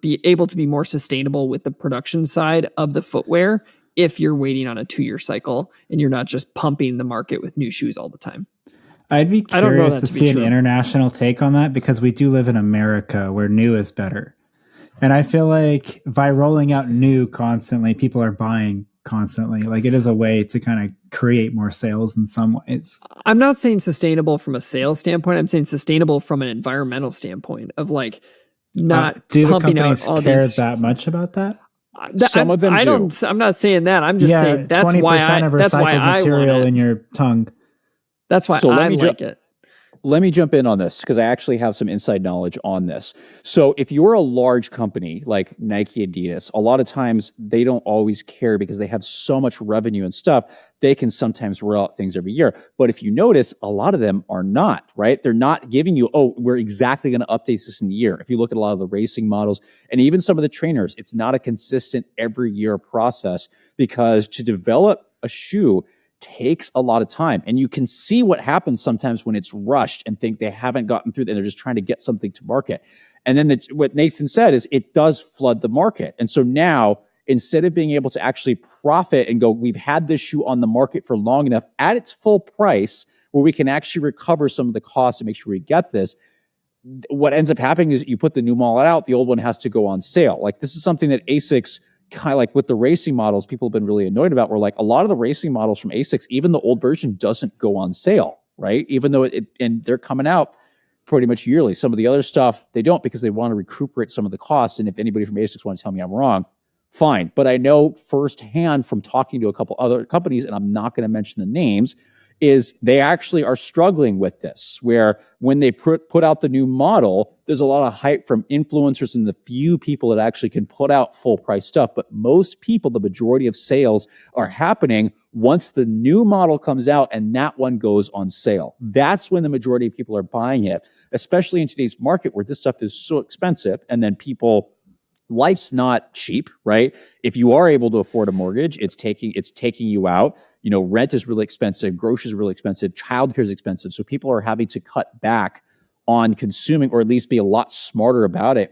be able to be more sustainable with the production side of the footwear if you're waiting on a 2-year cycle and you're not just pumping the market with new shoes all the time. I'd be I don't know curious that to to be see an true. international take on that, because we do live in America where new is better. And I feel like by rolling out new constantly, people are buying constantly. Like it is a way to kind of create more sales in some ways. I'm not saying sustainable from a sales standpoint. I'm saying sustainable from an environmental standpoint of like not do the pumping out companies all care these. that much about that? Some of them I do. don't. I'm not saying that. I'm just saying that's 20% why I. of That's why recycled I material want in it. your tongue. That's why So let I me like it. Let me jump in on this because I actually have some inside knowledge on this. So if you're a large company like Nike, Adidas, a lot of times they don't always care because they have so much revenue and stuff. They can sometimes roll out things every year. But if you notice, a lot of them are not, right? They're not giving you, oh, we're exactly going to update this in a year. If you look at a lot of the racing models and even some of the trainers, it's not a consistent every year process because to develop a shoe takes a lot of time. And you can see what happens sometimes when it's rushed and think they haven't gotten through and they're just trying to get something to market. And then what Nathan said is it does flood the market. And so now instead of being able to actually profit and go, we've had this shoe on the market for long enough at its full price where we can actually recover some of the costs and make sure we get this. What ends up happening is you put the new model out, the old one has to go on sale. Like this is something that ASICs kind of like with the racing models, people have been really annoyed about where like a lot of the racing models from ASICs, even the old version doesn't go on sale, right? Even though and they're coming out pretty much yearly. Some of the other stuff, they don't because they want to recuperate some of the costs. And if anybody from ASICs wants to tell me I'm wrong, fine. But I know firsthand from talking to a couple other companies, and I'm not going to mention the names, is they actually are struggling with this, where when they put out the new model, there's a lot of hype from influencers and the few people that actually can put out full price stuff. But most people, the majority of sales are happening once the new model comes out and that one goes on sale. That's when the majority of people are buying it, especially in today's market where this stuff is so expensive. And then life's not cheap, right? If you are able to afford a mortgage, it's taking you out. You know, rent is really expensive, groceries are really expensive, childcare is expensive. So people are having to cut back on consuming, or at least be a lot smarter about it.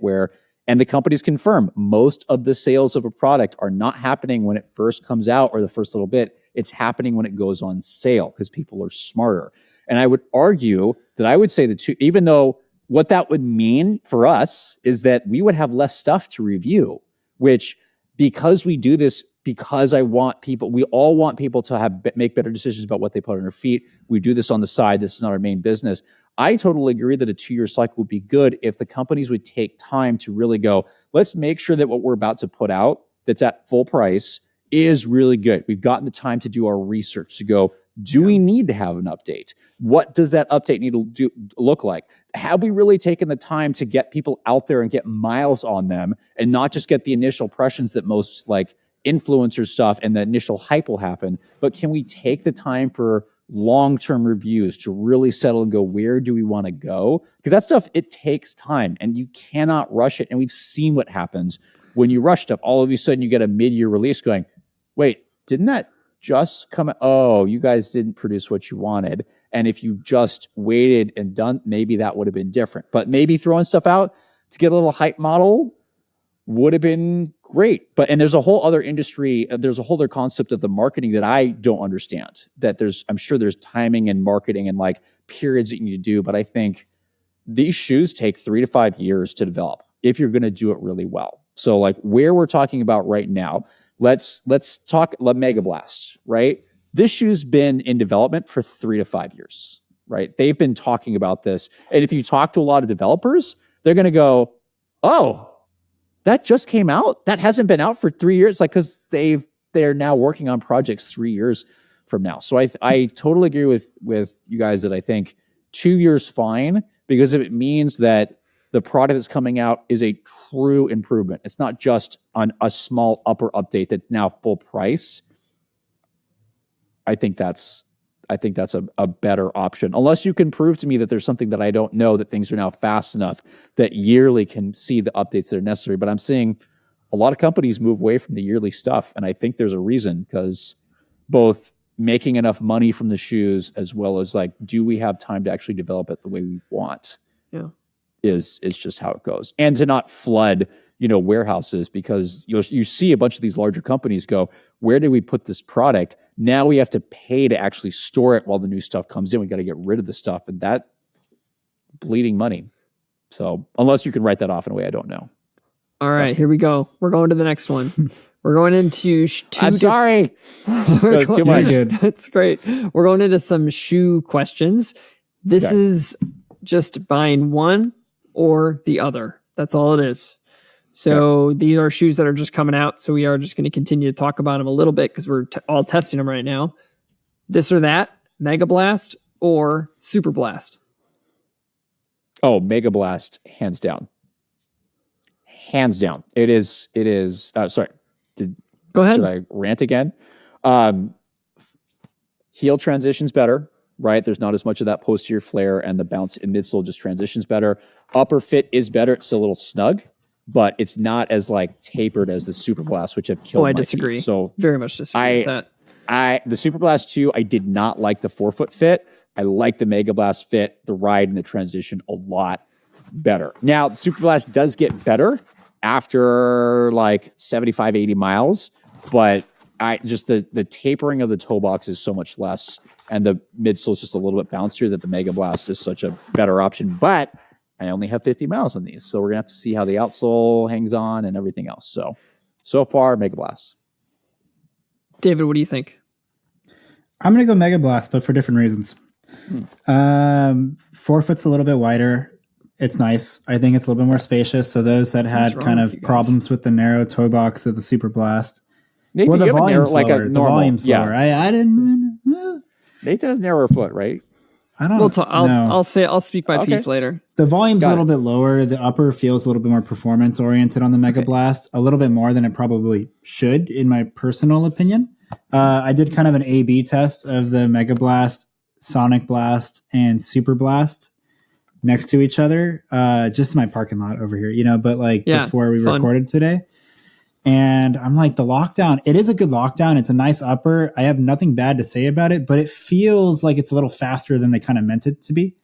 And the companies confirm most of the sales of a product are not happening when it first comes out or the first little bit. It's happening when it goes on sale because people are smarter. And I would argue that I would say the two, even though what that would mean for us is that we would have less stuff to review, which because we do this, because we all want people to make better decisions about what they put on their feet. We do this on the side. This is not our main business. I totally agree that a 2-year cycle would be good if the companies would take time to really go, let's make sure that what we're about to put out that's at full price is really good. We've gotten the time to do our research to go, do we need to have an update? What does that update need to look like? Have we really taken the time to get people out there and get miles on them and not just get the initial impressions that most like influencer stuff and the initial hype will happen, but can we take the time for long-term reviews to really settle and go, where do we want to go? Because that stuff, it takes time and you cannot rush it. And we've seen what happens when you rush stuff. All of a sudden you get a mid-year release going, wait, didn't that just come out? Oh, you guys didn't produce what you wanted. And if you just waited and done, maybe that would have been different. But maybe throwing stuff out to get a little hype model would have been great. And there's a whole other industry, there's a whole other concept of the marketing that I don't understand. I'm sure there's timing and marketing and like periods that you need to do. But I think these shoes take 3 to 5 years to develop if you're going to do it really well. So like where we're talking about right now, let's talk Megablast, right? This shoe's been in development for 3 to 5 years, right? They've been talking about this. And if you talk to a lot of developers, they're going to go, oh, that just came out? That hasn't been out for 3 years? Like, because they're now working on projects 3 years from now. So I totally agree with you guys that I think 2 years fine, because if it means that the product that's coming out is a true improvement, it's not just on a small upper update that's now full price. I think that's a better option, unless you can prove to me that there's something that I don't know, that things are now fast enough that yearly can see the updates that are necessary. But I'm seeing a lot of companies move away from the yearly stuff. And I think there's a reason, because both making enough money from the shoes as well as like, do we have time to actually develop it the way we want? Yeah. Is just how it goes. And to not flood, warehouses, because you see a bunch of these larger companies go, where do we put this product? Now we have to pay to actually store it while the new stuff comes in. We got to get rid of the stuff, and that bleeding money. So unless you can write that off in a way, I don't know. All right, here we go. We're going to the next one. We're going into sorry. That was too much. It's great. We're going into some shoe questions. This is just buying one or the other. That's all it is. So these are shoes that are just coming out. So we are just going to continue to talk about them a little bit because we're all testing them right now. This or that, Megablast or Superblast? Oh, Megablast, hands down. Hands down. It is. Sorry. Go ahead. Should I rant again? Heel transitions better, right? There's not as much of that posterior flare, and the bounce in midsole just transitions better. Upper fit is better. It's still a little snug, but it's not as like tapered as the Superblast, which have killed. I my disagree. Feet. So very much disagree with that. The Superblast 2, I did not like the forefoot fit. I like the Megablast fit, the ride, and the transition a lot better. Now, the Superblast does get better after like 75, 80 miles, but the tapering of the toe box is so much less, and the midsole is just a little bit bouncier that the Megablast is such a better option. But I only have 50 miles on these, so we're gonna have to see how the outsole hangs on and everything else. So far, Megablast. David, what do you think? I'm gonna go Megablast, but for different reasons. Forefoot's a little bit wider. It's nice. I think it's a little bit more spacious. So those that had kind of problems with the narrow toe box of the Superblast, Nathan, the volume's like lower. a normal, the volume's lower. I didn't. Nathan has narrower foot, right? I don't know. I'll speak my piece later. The volume's a little bit lower. The upper feels a little bit more performance oriented on the Megablast, a little bit more than it probably should, in my personal opinion. I did kind of an A/B test of the Megablast, Sonicblast, and Superblast next to each other, just in my parking lot over here, but before we recorded today. And I'm like, the lockdown, it is a good lockdown. It's a nice upper. I have nothing bad to say about it, but it feels like it's a little faster than they kind of meant it to be.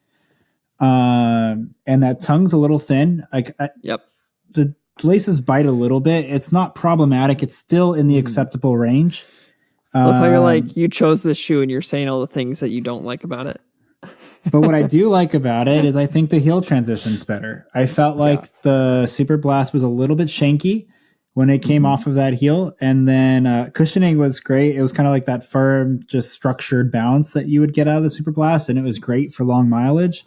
And that tongue's a little thin. The laces bite a little bit. It's not problematic. It's still in the acceptable range. I love how you're like, you chose this shoe and you're saying all the things that you don't like about it. But what I do like about it is I think the heel transition's better. I felt like the Superblast was a little bit shanky when it came off of that heel. And then cushioning was great. It was kind of like that firm, just structured bounce that you would get out of the Superblast. And it was great for long mileage.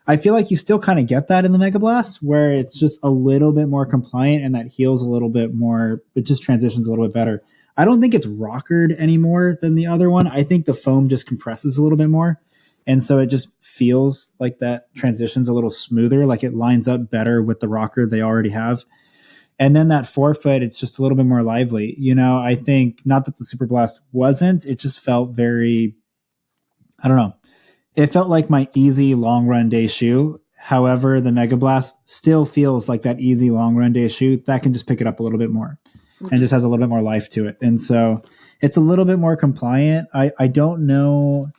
I feel like you still kind of get that in the Megablast, where it's just a little bit more compliant and that heel's a little bit more, it just transitions a little bit better. I don't think it's rockered any more than the other one. I think the foam just compresses a little bit more. And so it just feels like that transition's a little smoother, like it lines up better with the rocker they already have. And then that forefoot, it's just a little bit more lively. I think not that the Superblast wasn't, it just felt very, I don't know. It felt like my easy long run day shoe. However, the Megablast still feels like that easy long run day shoe that can just pick it up a little bit more and just has a little bit more life to it. And so it's a little bit more compliant. I don't know.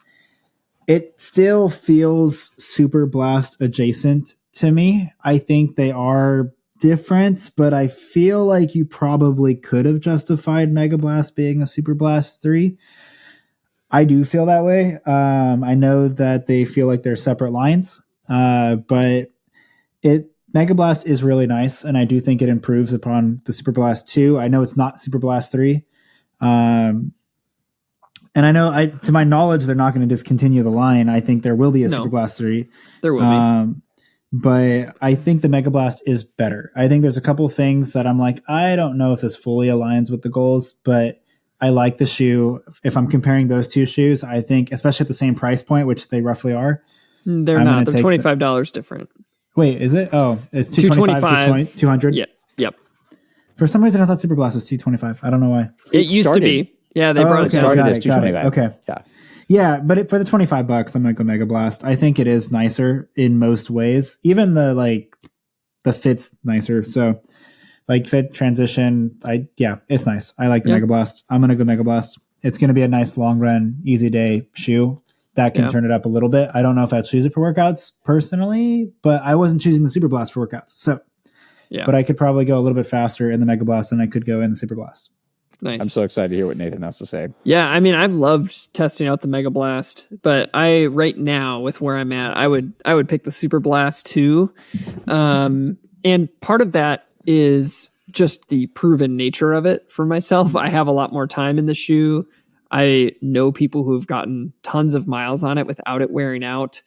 It still feels Superblast adjacent to me. I think they are different, but I feel like you probably could have justified Megablast being a Superblast 3. I do feel that way. I know that they feel like they're separate lines, but Megablast is really nice, and I do think it improves upon the Superblast 2. I know it's not Superblast 3. And I know, to my knowledge, they're not going to discontinue the line. I think there will be a Superblast 3. There will be. But I think the Megablast is better. I think there's a couple things that I'm like, I don't know if this fully aligns with the goals, but I like the shoe. If I'm comparing those two shoes, I think, especially at the same price point, which they roughly are. They're not. They're $25 different. Wait, is it? Oh, it's $225, 200? Yep. For some reason, I thought Superblast was $225. I don't know why. It used to be. Yeah, they brought it down. Started as $225. Okay. Yeah, but for the $25, I'm going to go Megablast. I think it is nicer in most ways. Even the fit's nicer. So fit transition, it's nice. I like the Megablast. I'm going to go Megablast. It's going to be a nice long run, easy day shoe that can turn it up a little bit. I don't know if I'd choose it for workouts personally, but I wasn't choosing the Superblast for workouts. So, but I could probably go a little bit faster in the Megablast than I could go in the Superblast. Nice. I'm so excited to hear what Nathan has to say. Yeah, I mean, I've loved testing out the Megablast, but right now with where I'm at, I would pick the Superblast too. And part of that is just the proven nature of it for myself. I have a lot more time in the shoe. I know people who've gotten tons of miles on it without it wearing out.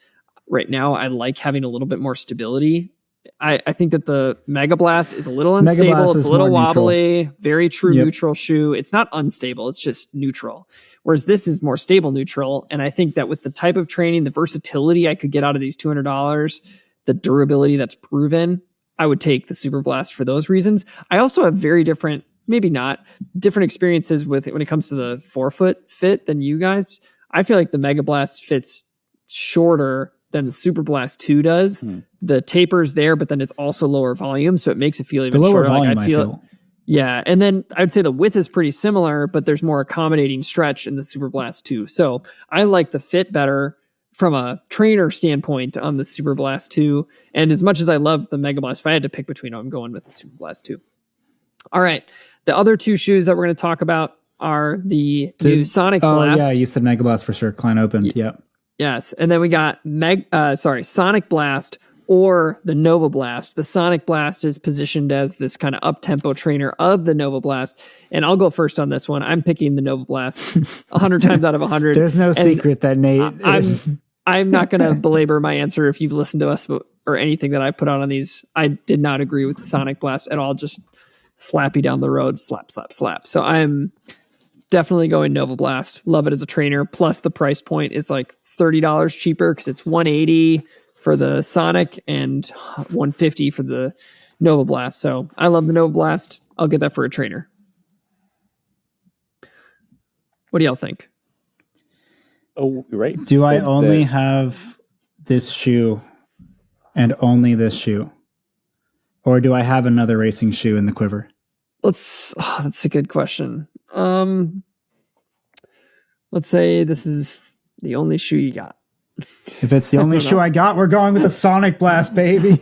Right now, I like having a little bit more stability. I think that the Megablast is a little unstable. Megablast It's is a little more neutral. wobbly, very true Yep. neutral shoe. It's not unstable. It's just neutral. Whereas this is more stable neutral. And I think that with the type of training, the versatility I could get out of these $200, the durability that's proven, I would take the Superblast for those reasons. I also have very different, maybe not, different experiences with when it comes to the forefoot fit than you guys. I feel like the Megablast fits shorter than the Superblast 2 does. The taper's there, but then it's also lower volume, so it makes it feel even The lower shorter. volume, Like I feel. yeah, and then I'd say the width is pretty similar, but there's more accommodating stretch in the Superblast 2. So I like the fit better from a trainer standpoint on the Superblast 2. And as much as I love the Megablast, if I had to pick between them, I'm going with the Superblast 2. All right. The other two shoes that we're going to talk about are the new Sonicblast. Oh, yeah, you said Megablast for sure. Klein Open. Yep. Yes, and then we got Sonicblast or the Novablast. The Sonicblast is positioned as this kind of up-tempo trainer of the Novablast, and I'll go first on this one. I'm picking the Novablast 100 times out of 100. There's no secret that Nate I'm not going to belabor my answer if you've listened to us or anything that I put out on these. I did not agree with the Sonicblast at all. Just slap you down the road, slap, slap, slap. So I'm definitely going Novablast. Love it as a trainer. Plus the price point is like $30 cheaper because it's $180 for the Sonic and $150 for the Novablast. So I love the Novablast. I'll get that for a trainer. What do y'all think? Oh, you're right. Do I only have this shoe and only this shoe? Or do I have another racing shoe in the quiver? That's a good question. Let's say this is the only shoe you got. If it's the only shoe I got, we're going with the Sonicblast, baby.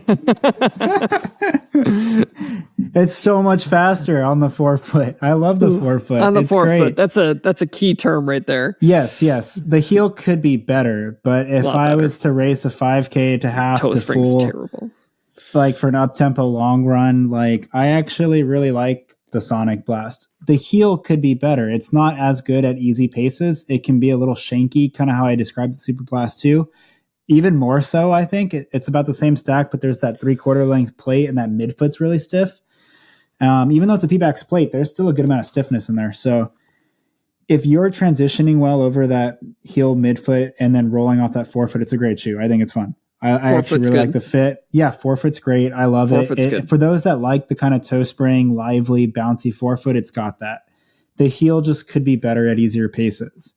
It's so much faster on the forefoot. I love the forefoot. On the forefoot. Great. That's a key term right there. Yes. The heel could be better, but if I was to race a 5K to half Toe to spring's full, terrible. like for an up-tempo long run, like I actually really like the Sonicblast. The heel could be better. It's not as good at easy paces. It can be a little shanky, kind of how I described the Superblast 2. Even more so, I think. It's about the same stack, but there's that 3/4 length plate and that midfoot's really stiff. Even though it's a P-Bax plate, there's still a good amount of stiffness in there. So if you're transitioning well over that heel midfoot and then rolling off that forefoot, it's a great shoe. I think it's fun. I actually really like the fit. Yeah, forefoot's great. I love it. For those that like the kind of toe spring, lively, bouncy forefoot, it's got that. The heel just could be better at easier paces.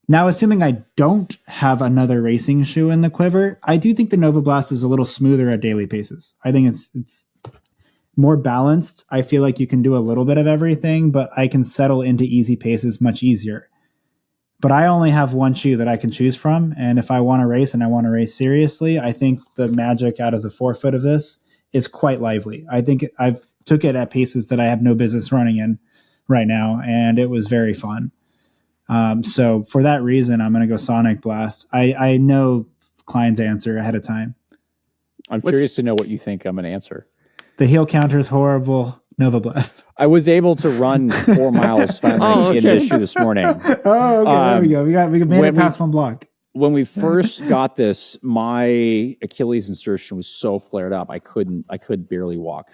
Now, assuming I don't have another racing shoe in the quiver, I do think the Novablast is a little smoother at daily paces. I think it's more balanced. I feel like you can do a little bit of everything, but I can settle into easy paces much easier. But I only have one shoe that I can choose from, and if I want to race and I want to race seriously, I think the magic out of the forefoot of this is quite lively. I think I've took it at paces that I have no business running in right now, and it was very fun. So for that reason, I'm going to go Sonicblast. I know Klein's answer ahead of time. I'm curious to know what you think I'm going to answer. The heel counter is horrible. Novablast. I was able to run 4 miles finally in this shoe this morning. Oh, okay. There we go. We made it past one block. When we first got this, my Achilles insertion was so flared up I could barely walk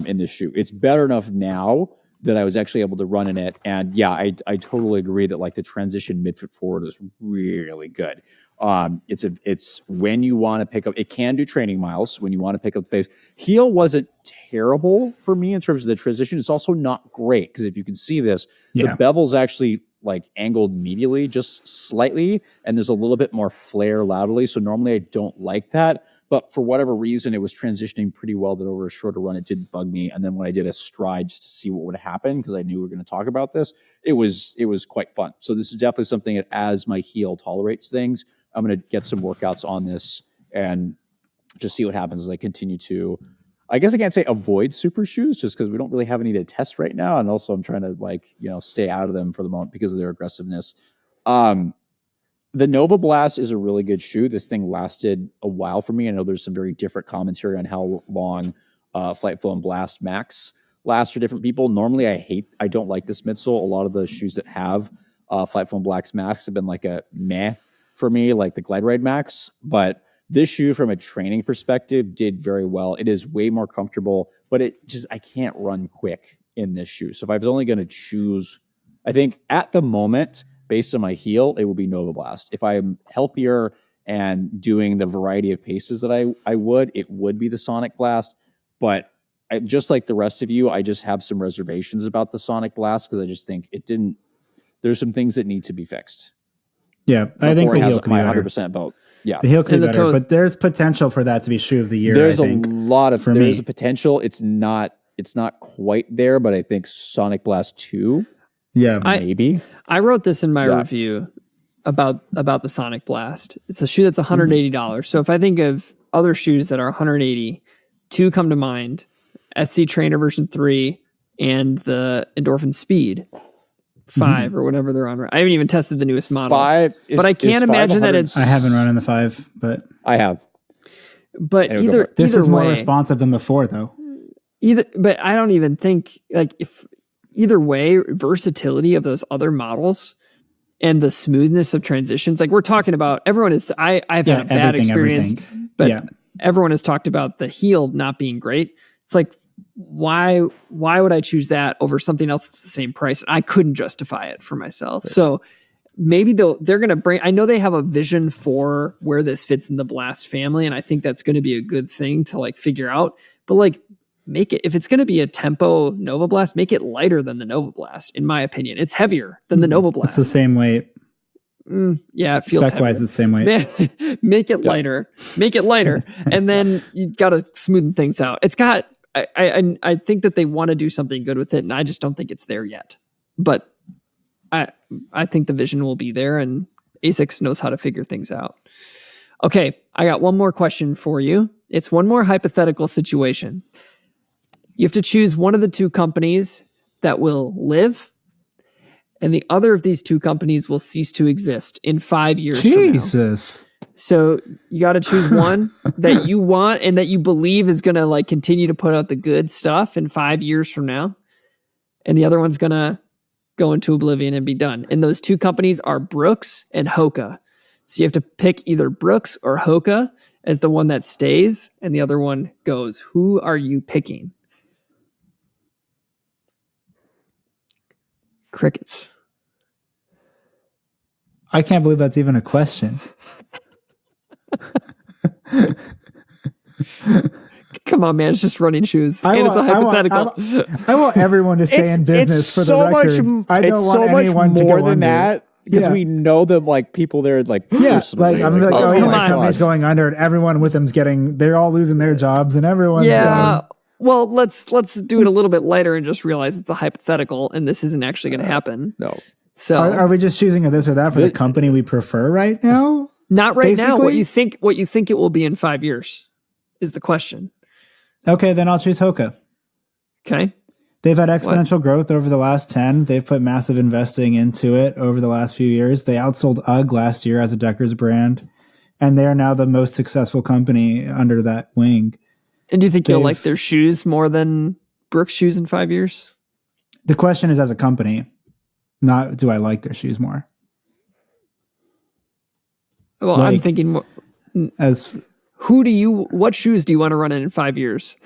in this shoe. It's better enough now that I was actually able to run in it. And yeah, I totally agree that like the transition midfoot forward is really good. It's when you want to pick up, it can do training miles when you want to pick up the pace. Heel wasn't terrible for me in terms of the transition. It's also not great because if you can see this, the bevel's actually like angled medially just slightly, and there's a little bit more flare laterally. So normally I don't like that, but for whatever reason, it was transitioning pretty well that over a shorter run, it didn't bug me. And then when I did a stride just to see what would happen, because I knew we were going to talk about this, it was quite fun. So this is definitely something that as my heel tolerates things, I'm going to get some workouts on this and just see what happens as I continue to, I guess I can't say avoid super shoes just because we don't really have any to test right now. And also I'm trying to stay out of them for the moment because of their aggressiveness. The Novablast is a really good shoe. This thing lasted a while for me. I know there's some very different commentary on how long Flightful and Blast Max last for different people. Normally, I don't like this midsole. A lot of the shoes that have Flightful and Blast Max have been like a meh for me, like the Glide Ride Max. But this shoe, from a training perspective, did very well. It is way more comfortable, but I can't run quick in this shoe. So if I was only going to choose, I think at the moment, based on my heel, it would be Novablast. If I'm healthier and doing the variety of paces that I would, it would be the Sonicblast. But just like the rest of you, I just have some reservations about the Sonicblast because I just think there's some things that need to be fixed. Yeah, I think the heel could be my better. 100% vote. Yeah, the heel could be better, toes. but there's potential for that to be shoe of the year. There's I think, there's a potential. It's not quite there, but I think Sonicblast 2, maybe. I wrote this in my review about the Sonicblast. It's a shoe that's $180. So if I think of other shoes that are $180, two come to mind: SC Trainer version 3 and the Endorphin Speed 5 or whatever they're on. I haven't even tested the newest model. 5 is, but I can't imagine that it's... I haven't run in the 5, but... I have. But this is more way, responsive than the 4, though. But I don't even think, like, if either way, versatility of those other models and the smoothness of transitions, like we're talking about, everyone is... I've had a bad experience, but everyone has talked about the heel not being great. It's like, why would I choose that over something else that's the same price? I couldn't justify it for myself. Right. So maybe they're going to bring, I know they have a vision for where this fits in the Blast family. And I think that's going to be a good thing to like figure out, but like make it, if it's going to be a tempo Novablast, make it lighter than the Novablast. In my opinion, it's heavier than the Novablast. It's the same weight. Yeah, it feels spec-wise the same way. Make it lighter. Make it lighter. And then you got to smoothen things out. It's got, I think that they want to do something good with it, and I just don't think it's there yet. But I think the vision will be there, and ASICS knows how to figure things out. Okay, I got one more question for you. It's one more hypothetical situation. You have to choose one of the two companies that will live, and the other of these two companies will cease to exist in 5 years from now. Jesus. So you got to choose one that you want and that you believe is going to like continue to put out the good stuff in 5 years from now. And the other one's going to go into oblivion and be done. And those two companies are Brooks and Hoka. So you have to pick either Brooks or Hoka as the one that stays and the other one goes. Who are you picking? Crickets. I can't believe that's even a question. Come on, man. It's just running shoes. It's a hypothetical. I want everyone to stay in business for the record. I don't want anyone to go more than under. that because we know the like people there like personally. Like I'm like, oh yeah, my company's going under and everyone with them's they're all losing their jobs and everyone's going. Well, let's do it a little bit lighter and just realize it's a hypothetical and this isn't actually going to happen. No. So are we just choosing a this or that for the company we prefer right now? Not right now. What you think it will be in 5 years is the question. Okay, then I'll choose Hoka. Okay. They've had exponential growth over the last 10. They've put massive investing into it over the last few years. They outsold UGG last year as a Deckers brand, and they are now the most successful company under that wing. And do you think you'll like their shoes more than Brooks shoes in 5 years? The question is as a company, not do I like their shoes more? Well, like, I'm thinking what shoes do you want to run in 5 years?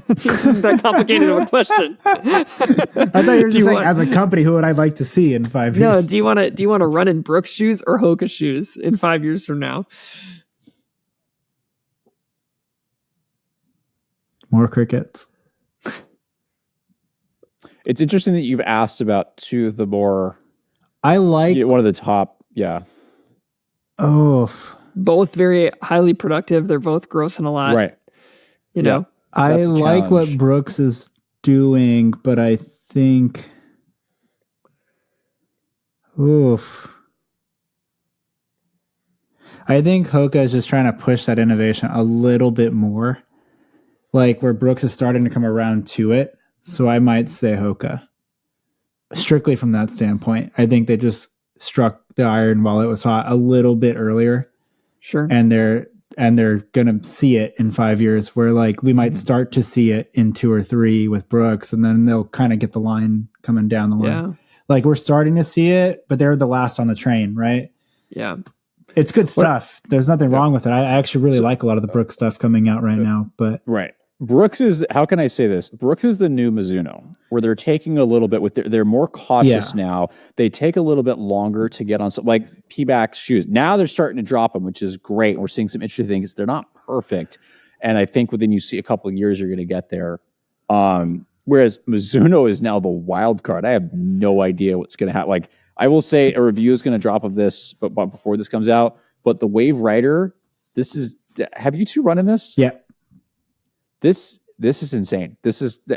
This isn't that complicated of a question. I thought you were just saying as a company, who would I like to see in 5 years? No, do you want to run in Brooks shoes or Hoka shoes in 5 years from now? More crickets. It's interesting that you've asked about two of the more. I like one of the top. Yeah. Oh, both very highly productive. They're both grossing a lot. Right. You know, I like what Brooks is doing, but I think, I think Hoka is just trying to push that innovation a little bit more, like where Brooks is starting to come around to it. So I might say Hoka. Strictly from that standpoint, I think they just struck the iron while it was hot a little bit earlier. Sure. And they're and they're going to see it in 5 years, where like we might start to see it in 2 or 3 with Brooks, and then they'll kind of get the line coming down the line. Yeah. Like we're starting to see it, but they're the last on the train, right? Yeah. It's good stuff. There's nothing wrong with it. I actually really like a lot of the Brooks stuff coming out right now, but right. Brooks is, how can I say this? Brooks is the new Mizuno, where they're taking a little bit with they're more cautious now. They take a little bit longer to get on some, like P-back shoes. Now they're starting to drop them, which is great. We're seeing some interesting things. They're not perfect. And I think within you see a couple of years, you're going to get there. Whereas Mizuno is now the wild card. I have no idea what's going to happen. Like I will say a review is going to drop of this, but before this comes out, but the Wave Rider, have you two running this? Yeah. This is insane.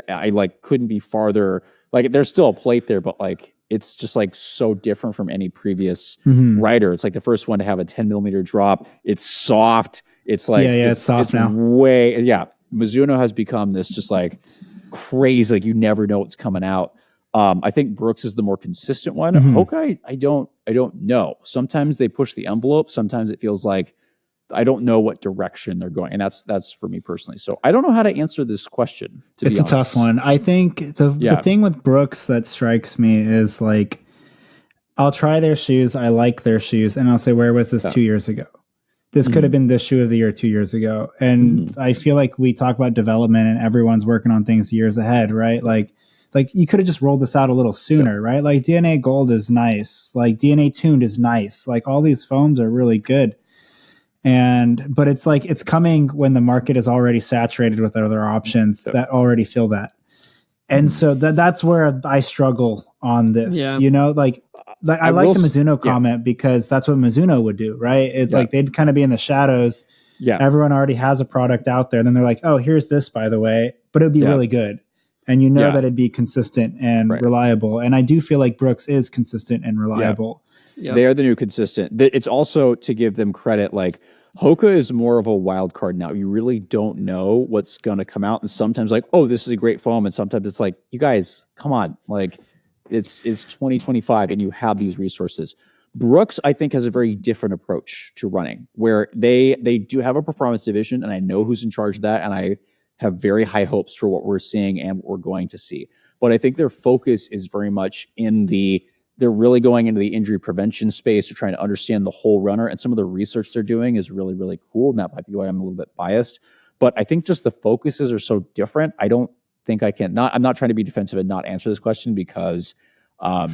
I like couldn't be farther. Like there's still a plate there, but like it's just like so different from any previous rider. It's like the first one to have a 10 millimeter drop. It's soft. It's like it's soft now. Mizuno has become this just like crazy. Like you never know what's coming out. I think Brooks is the more consistent one. Hoka, I don't know. Sometimes they push the envelope. Sometimes it feels like I don't know what direction they're going. And that's for me personally. So I don't know how to answer this question, to be honest. It's a tough one. I think the thing with Brooks that strikes me is like, I'll try their shoes. I like their shoes. And I'll say, where was this 2 years ago? This could have been this shoe of the year 2 years ago. And I feel like we talk about development and everyone's working on things years ahead, right? Like you could have just rolled this out a little sooner, right? Like DNA Gold is nice. Like DNA Tuned is nice. Like all these foams are really good. But it's like, it's coming when the market is already saturated with other options that already fill that. And so that's where I struggle on this, you know, like I like the Mizuno comment because that's what Mizuno would do, right? It's like, they'd kind of be in the shadows. Yeah. Everyone already has a product out there. And then they're like, oh, here's this, by the way, but it'd be really good. And you know that it'd be consistent and reliable. And I do feel like Brooks is consistent and reliable. Yep. They are the new consistent. It's also to give them credit, like Hoka is more of a wild card now. You really don't know what's going to come out. And sometimes like, oh, this is a great foam. And sometimes it's like, you guys, come on. Like it's 2025 and you have these resources. Brooks, I think, has a very different approach to running where they do have a performance division and I know who's in charge of that. And I have very high hopes for what we're seeing and what we're going to see. But I think their focus is very much they're really going into the injury prevention space. They're trying to understand the whole runner. And some of the research they're doing is really, really cool. And that might be why I'm a little bit biased. But I think just the focuses are so different. I don't think I'm not trying to be defensive and not answer this question because I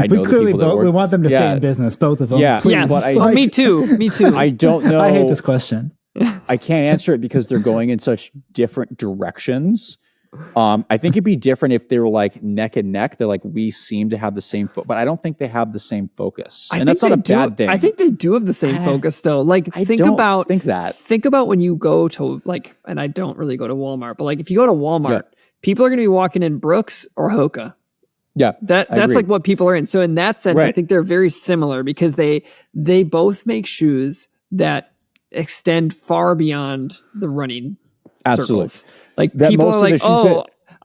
know we clearly we want them to stay in business, both of them. Yeah, please. Yes. Me too. I don't know. I hate this question. I can't answer it because they're going in such different directions. I think it'd be different if they were like neck and neck. They're like, we seem to have the same, but I don't think they have the same focus. And that's not a bad thing. I think they do have the same focus though. Like think about when you go to like, and I don't really go to Walmart, but like if you go to Walmart, people are going to be walking in Brooks or Hoka. Yeah. That's like what people are in. So in that sense, I think they're very similar because they both make shoes that extend far beyond the running circles. Like people are like,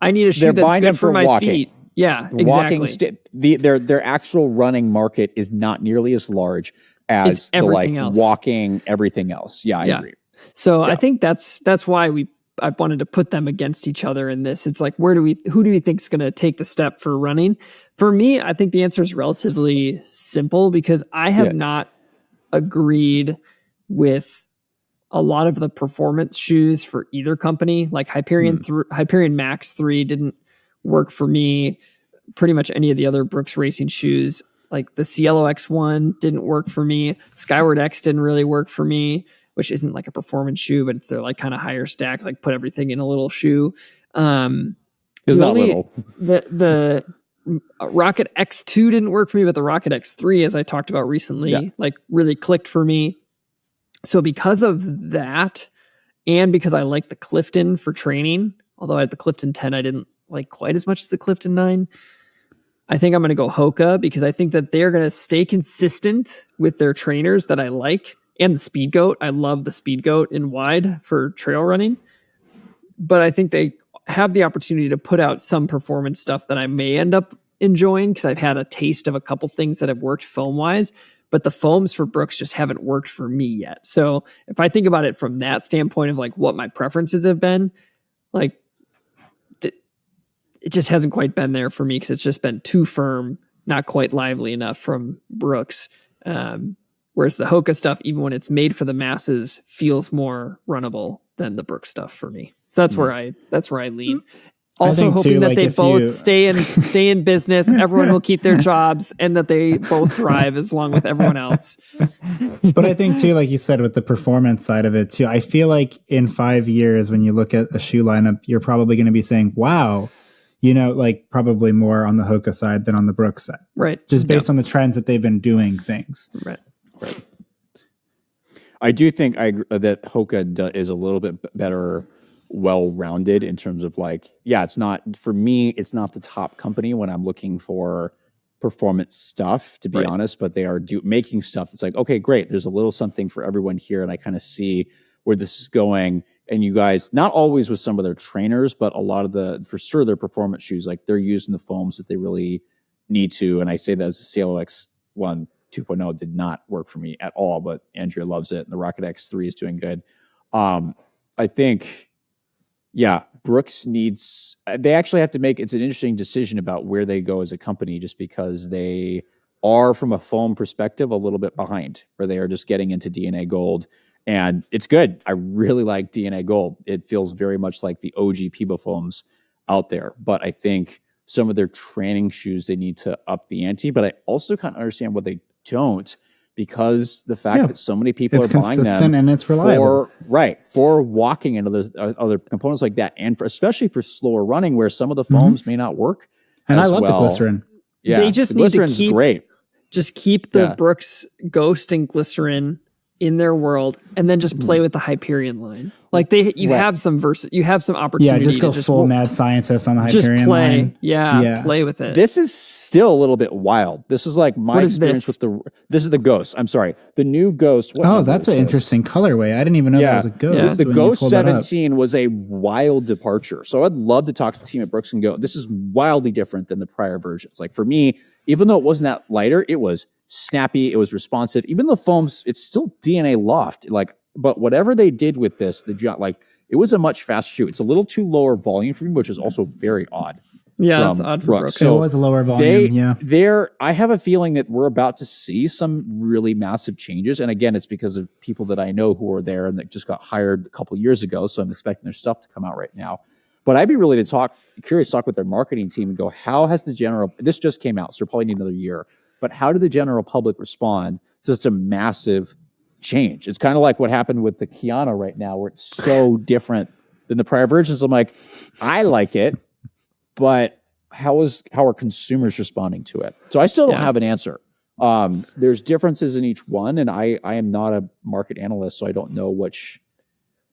I need a shoe that's good for my feet. Yeah, exactly. Their actual running market is not nearly as large as the like else. Walking everything else. Yeah, I agree. So I think that's why I wanted to put them against each other in this. It's like, who do we think is going to take the step for running? For me, I think the answer is relatively simple because I have not agreed with a lot of the performance shoes for either company. Like Hyperion Max 3 didn't work for me. Pretty much any of the other Brooks racing shoes, like the Cielo X1 didn't work for me. Skyward X didn't really work for me, which isn't like a performance shoe, but it's their like kind of higher stack, like put everything in a little shoe. It's not little. The Rocket X2 didn't work for me, but the Rocket X3, as I talked about recently, like really clicked for me. So because of that, and because I like the Clifton for training, although I had the Clifton 10, I didn't like quite as much as the Clifton 9. I think I'm going to go Hoka because I think that they're going to stay consistent with their trainers that I like. And the Speed Goat. I love the Speed Goat in wide for trail running. But I think they have the opportunity to put out some performance stuff that I may end up enjoying because I've had a taste of a couple things that have worked foam-wise. but the foams for Brooks just haven't worked for me yet. So if I think about it from that standpoint of like what my preferences have been, like it just hasn't quite been there for me because it's just been too firm, not quite lively enough from Brooks. Whereas the Hoka stuff, even when it's made for the masses, feels more runnable than the Brooks stuff for me. So that's where I lean. Also hoping that they both stay in business, everyone will keep their jobs, and that they both thrive as long with everyone else. But I think too, like you said, with the performance side of it too, I feel like in 5 years, when you look at a shoe lineup, you're probably going to be saying, wow, like probably more on the Hoka side than on the Brooks side. Right. Just based on the trends that they've been doing things. Right. I do think that Hoka is a little bit better, well-rounded in terms of it's not, for me, it's not the top company when I'm looking for performance stuff, to be honest, but they are making stuff that's like, okay, great. There's a little something for everyone here. And I kind of see where this is going. And you guys, not always with some of their trainers, but a lot of for sure, their performance shoes, like they're using the foams that they really need to. And I say that as the CLX 1 2.0 did not work for me at all, but Andrea loves it. And the Rocket X3 is doing good. I think, Brooks they actually have to it's an interesting decision about where they go as a company, just because they are, from a foam perspective, a little bit behind, where they are just getting into DNA Gold. And it's good. I really like DNA Gold. It feels very much like the OG Piba foams out there. But I think some of their training shoes, they need to up the ante. But I also kind of understand what they don't, because the fact that so many people are buying them and it's reliable. for walking and other components like that, and especially for slower running, where some of the foams may not work. And I love the glycerin. Yeah, they just need to keep the Brooks Ghost and Glycerin in their world, and then just play with the Hyperion line. Like you have some opportunity. Yeah, just go full mad scientist on the Hyperion line. Yeah, play with it. This is still a little bit wild. This is like my experience with this is the Ghost. I'm sorry. The new Ghost. That's an interesting colorway. I didn't even know that was a Ghost. The Ghost 17 was a wild departure. So I'd love to talk to the team at Brooks and go, this is wildly different than the prior versions. Like for me, even though it wasn't that lighter, it was snappy, it was responsive. Even the foams, it's still DNA loft. But whatever they did with this, it was a much faster shoe. It's a little too lower volume for me, which is also very odd. Yeah, it's odd for Brooks. So it was a lower volume. I have a feeling that we're about to see some really massive changes. And again, it's because of people that I know who are there and that just got hired a couple of years ago. So I'm expecting their stuff to come out right now. But I'd be really curious to talk with their marketing team and go, how has this just came out, so probably need another year. But how did the general public respond to such a massive change? It's kind of like what happened with the Kiana right now, where it's so different than the prior versions. I'm like, I like it, but how are consumers responding to it? So I still don't have an answer. There's differences in each one, and I am not a market analyst, so I don't know which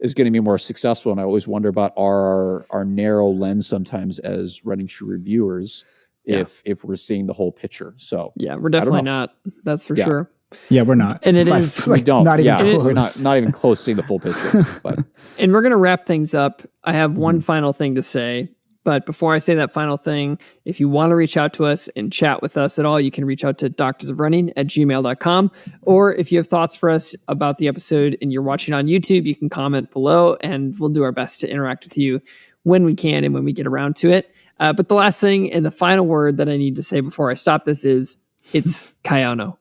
is going to be more successful. And I always wonder about our narrow lens sometimes as running shoe reviewers. If we're seeing the whole picture. So we're definitely not. That's for sure. Yeah, we're not. And it is we don't. Not even close. We're not even close to seeing the full picture. But and we're gonna wrap things up. I have one final thing to say. But before I say that final thing, if you want to reach out to us and chat with us at all, you can reach out to doctorsofrunning@gmail.com. Or if you have thoughts for us about the episode and you're watching on YouTube, you can comment below and we'll do our best to interact with you when we can and when we get around to it. But the last thing and the final word that I need to say before I stop this is, it's Kayano.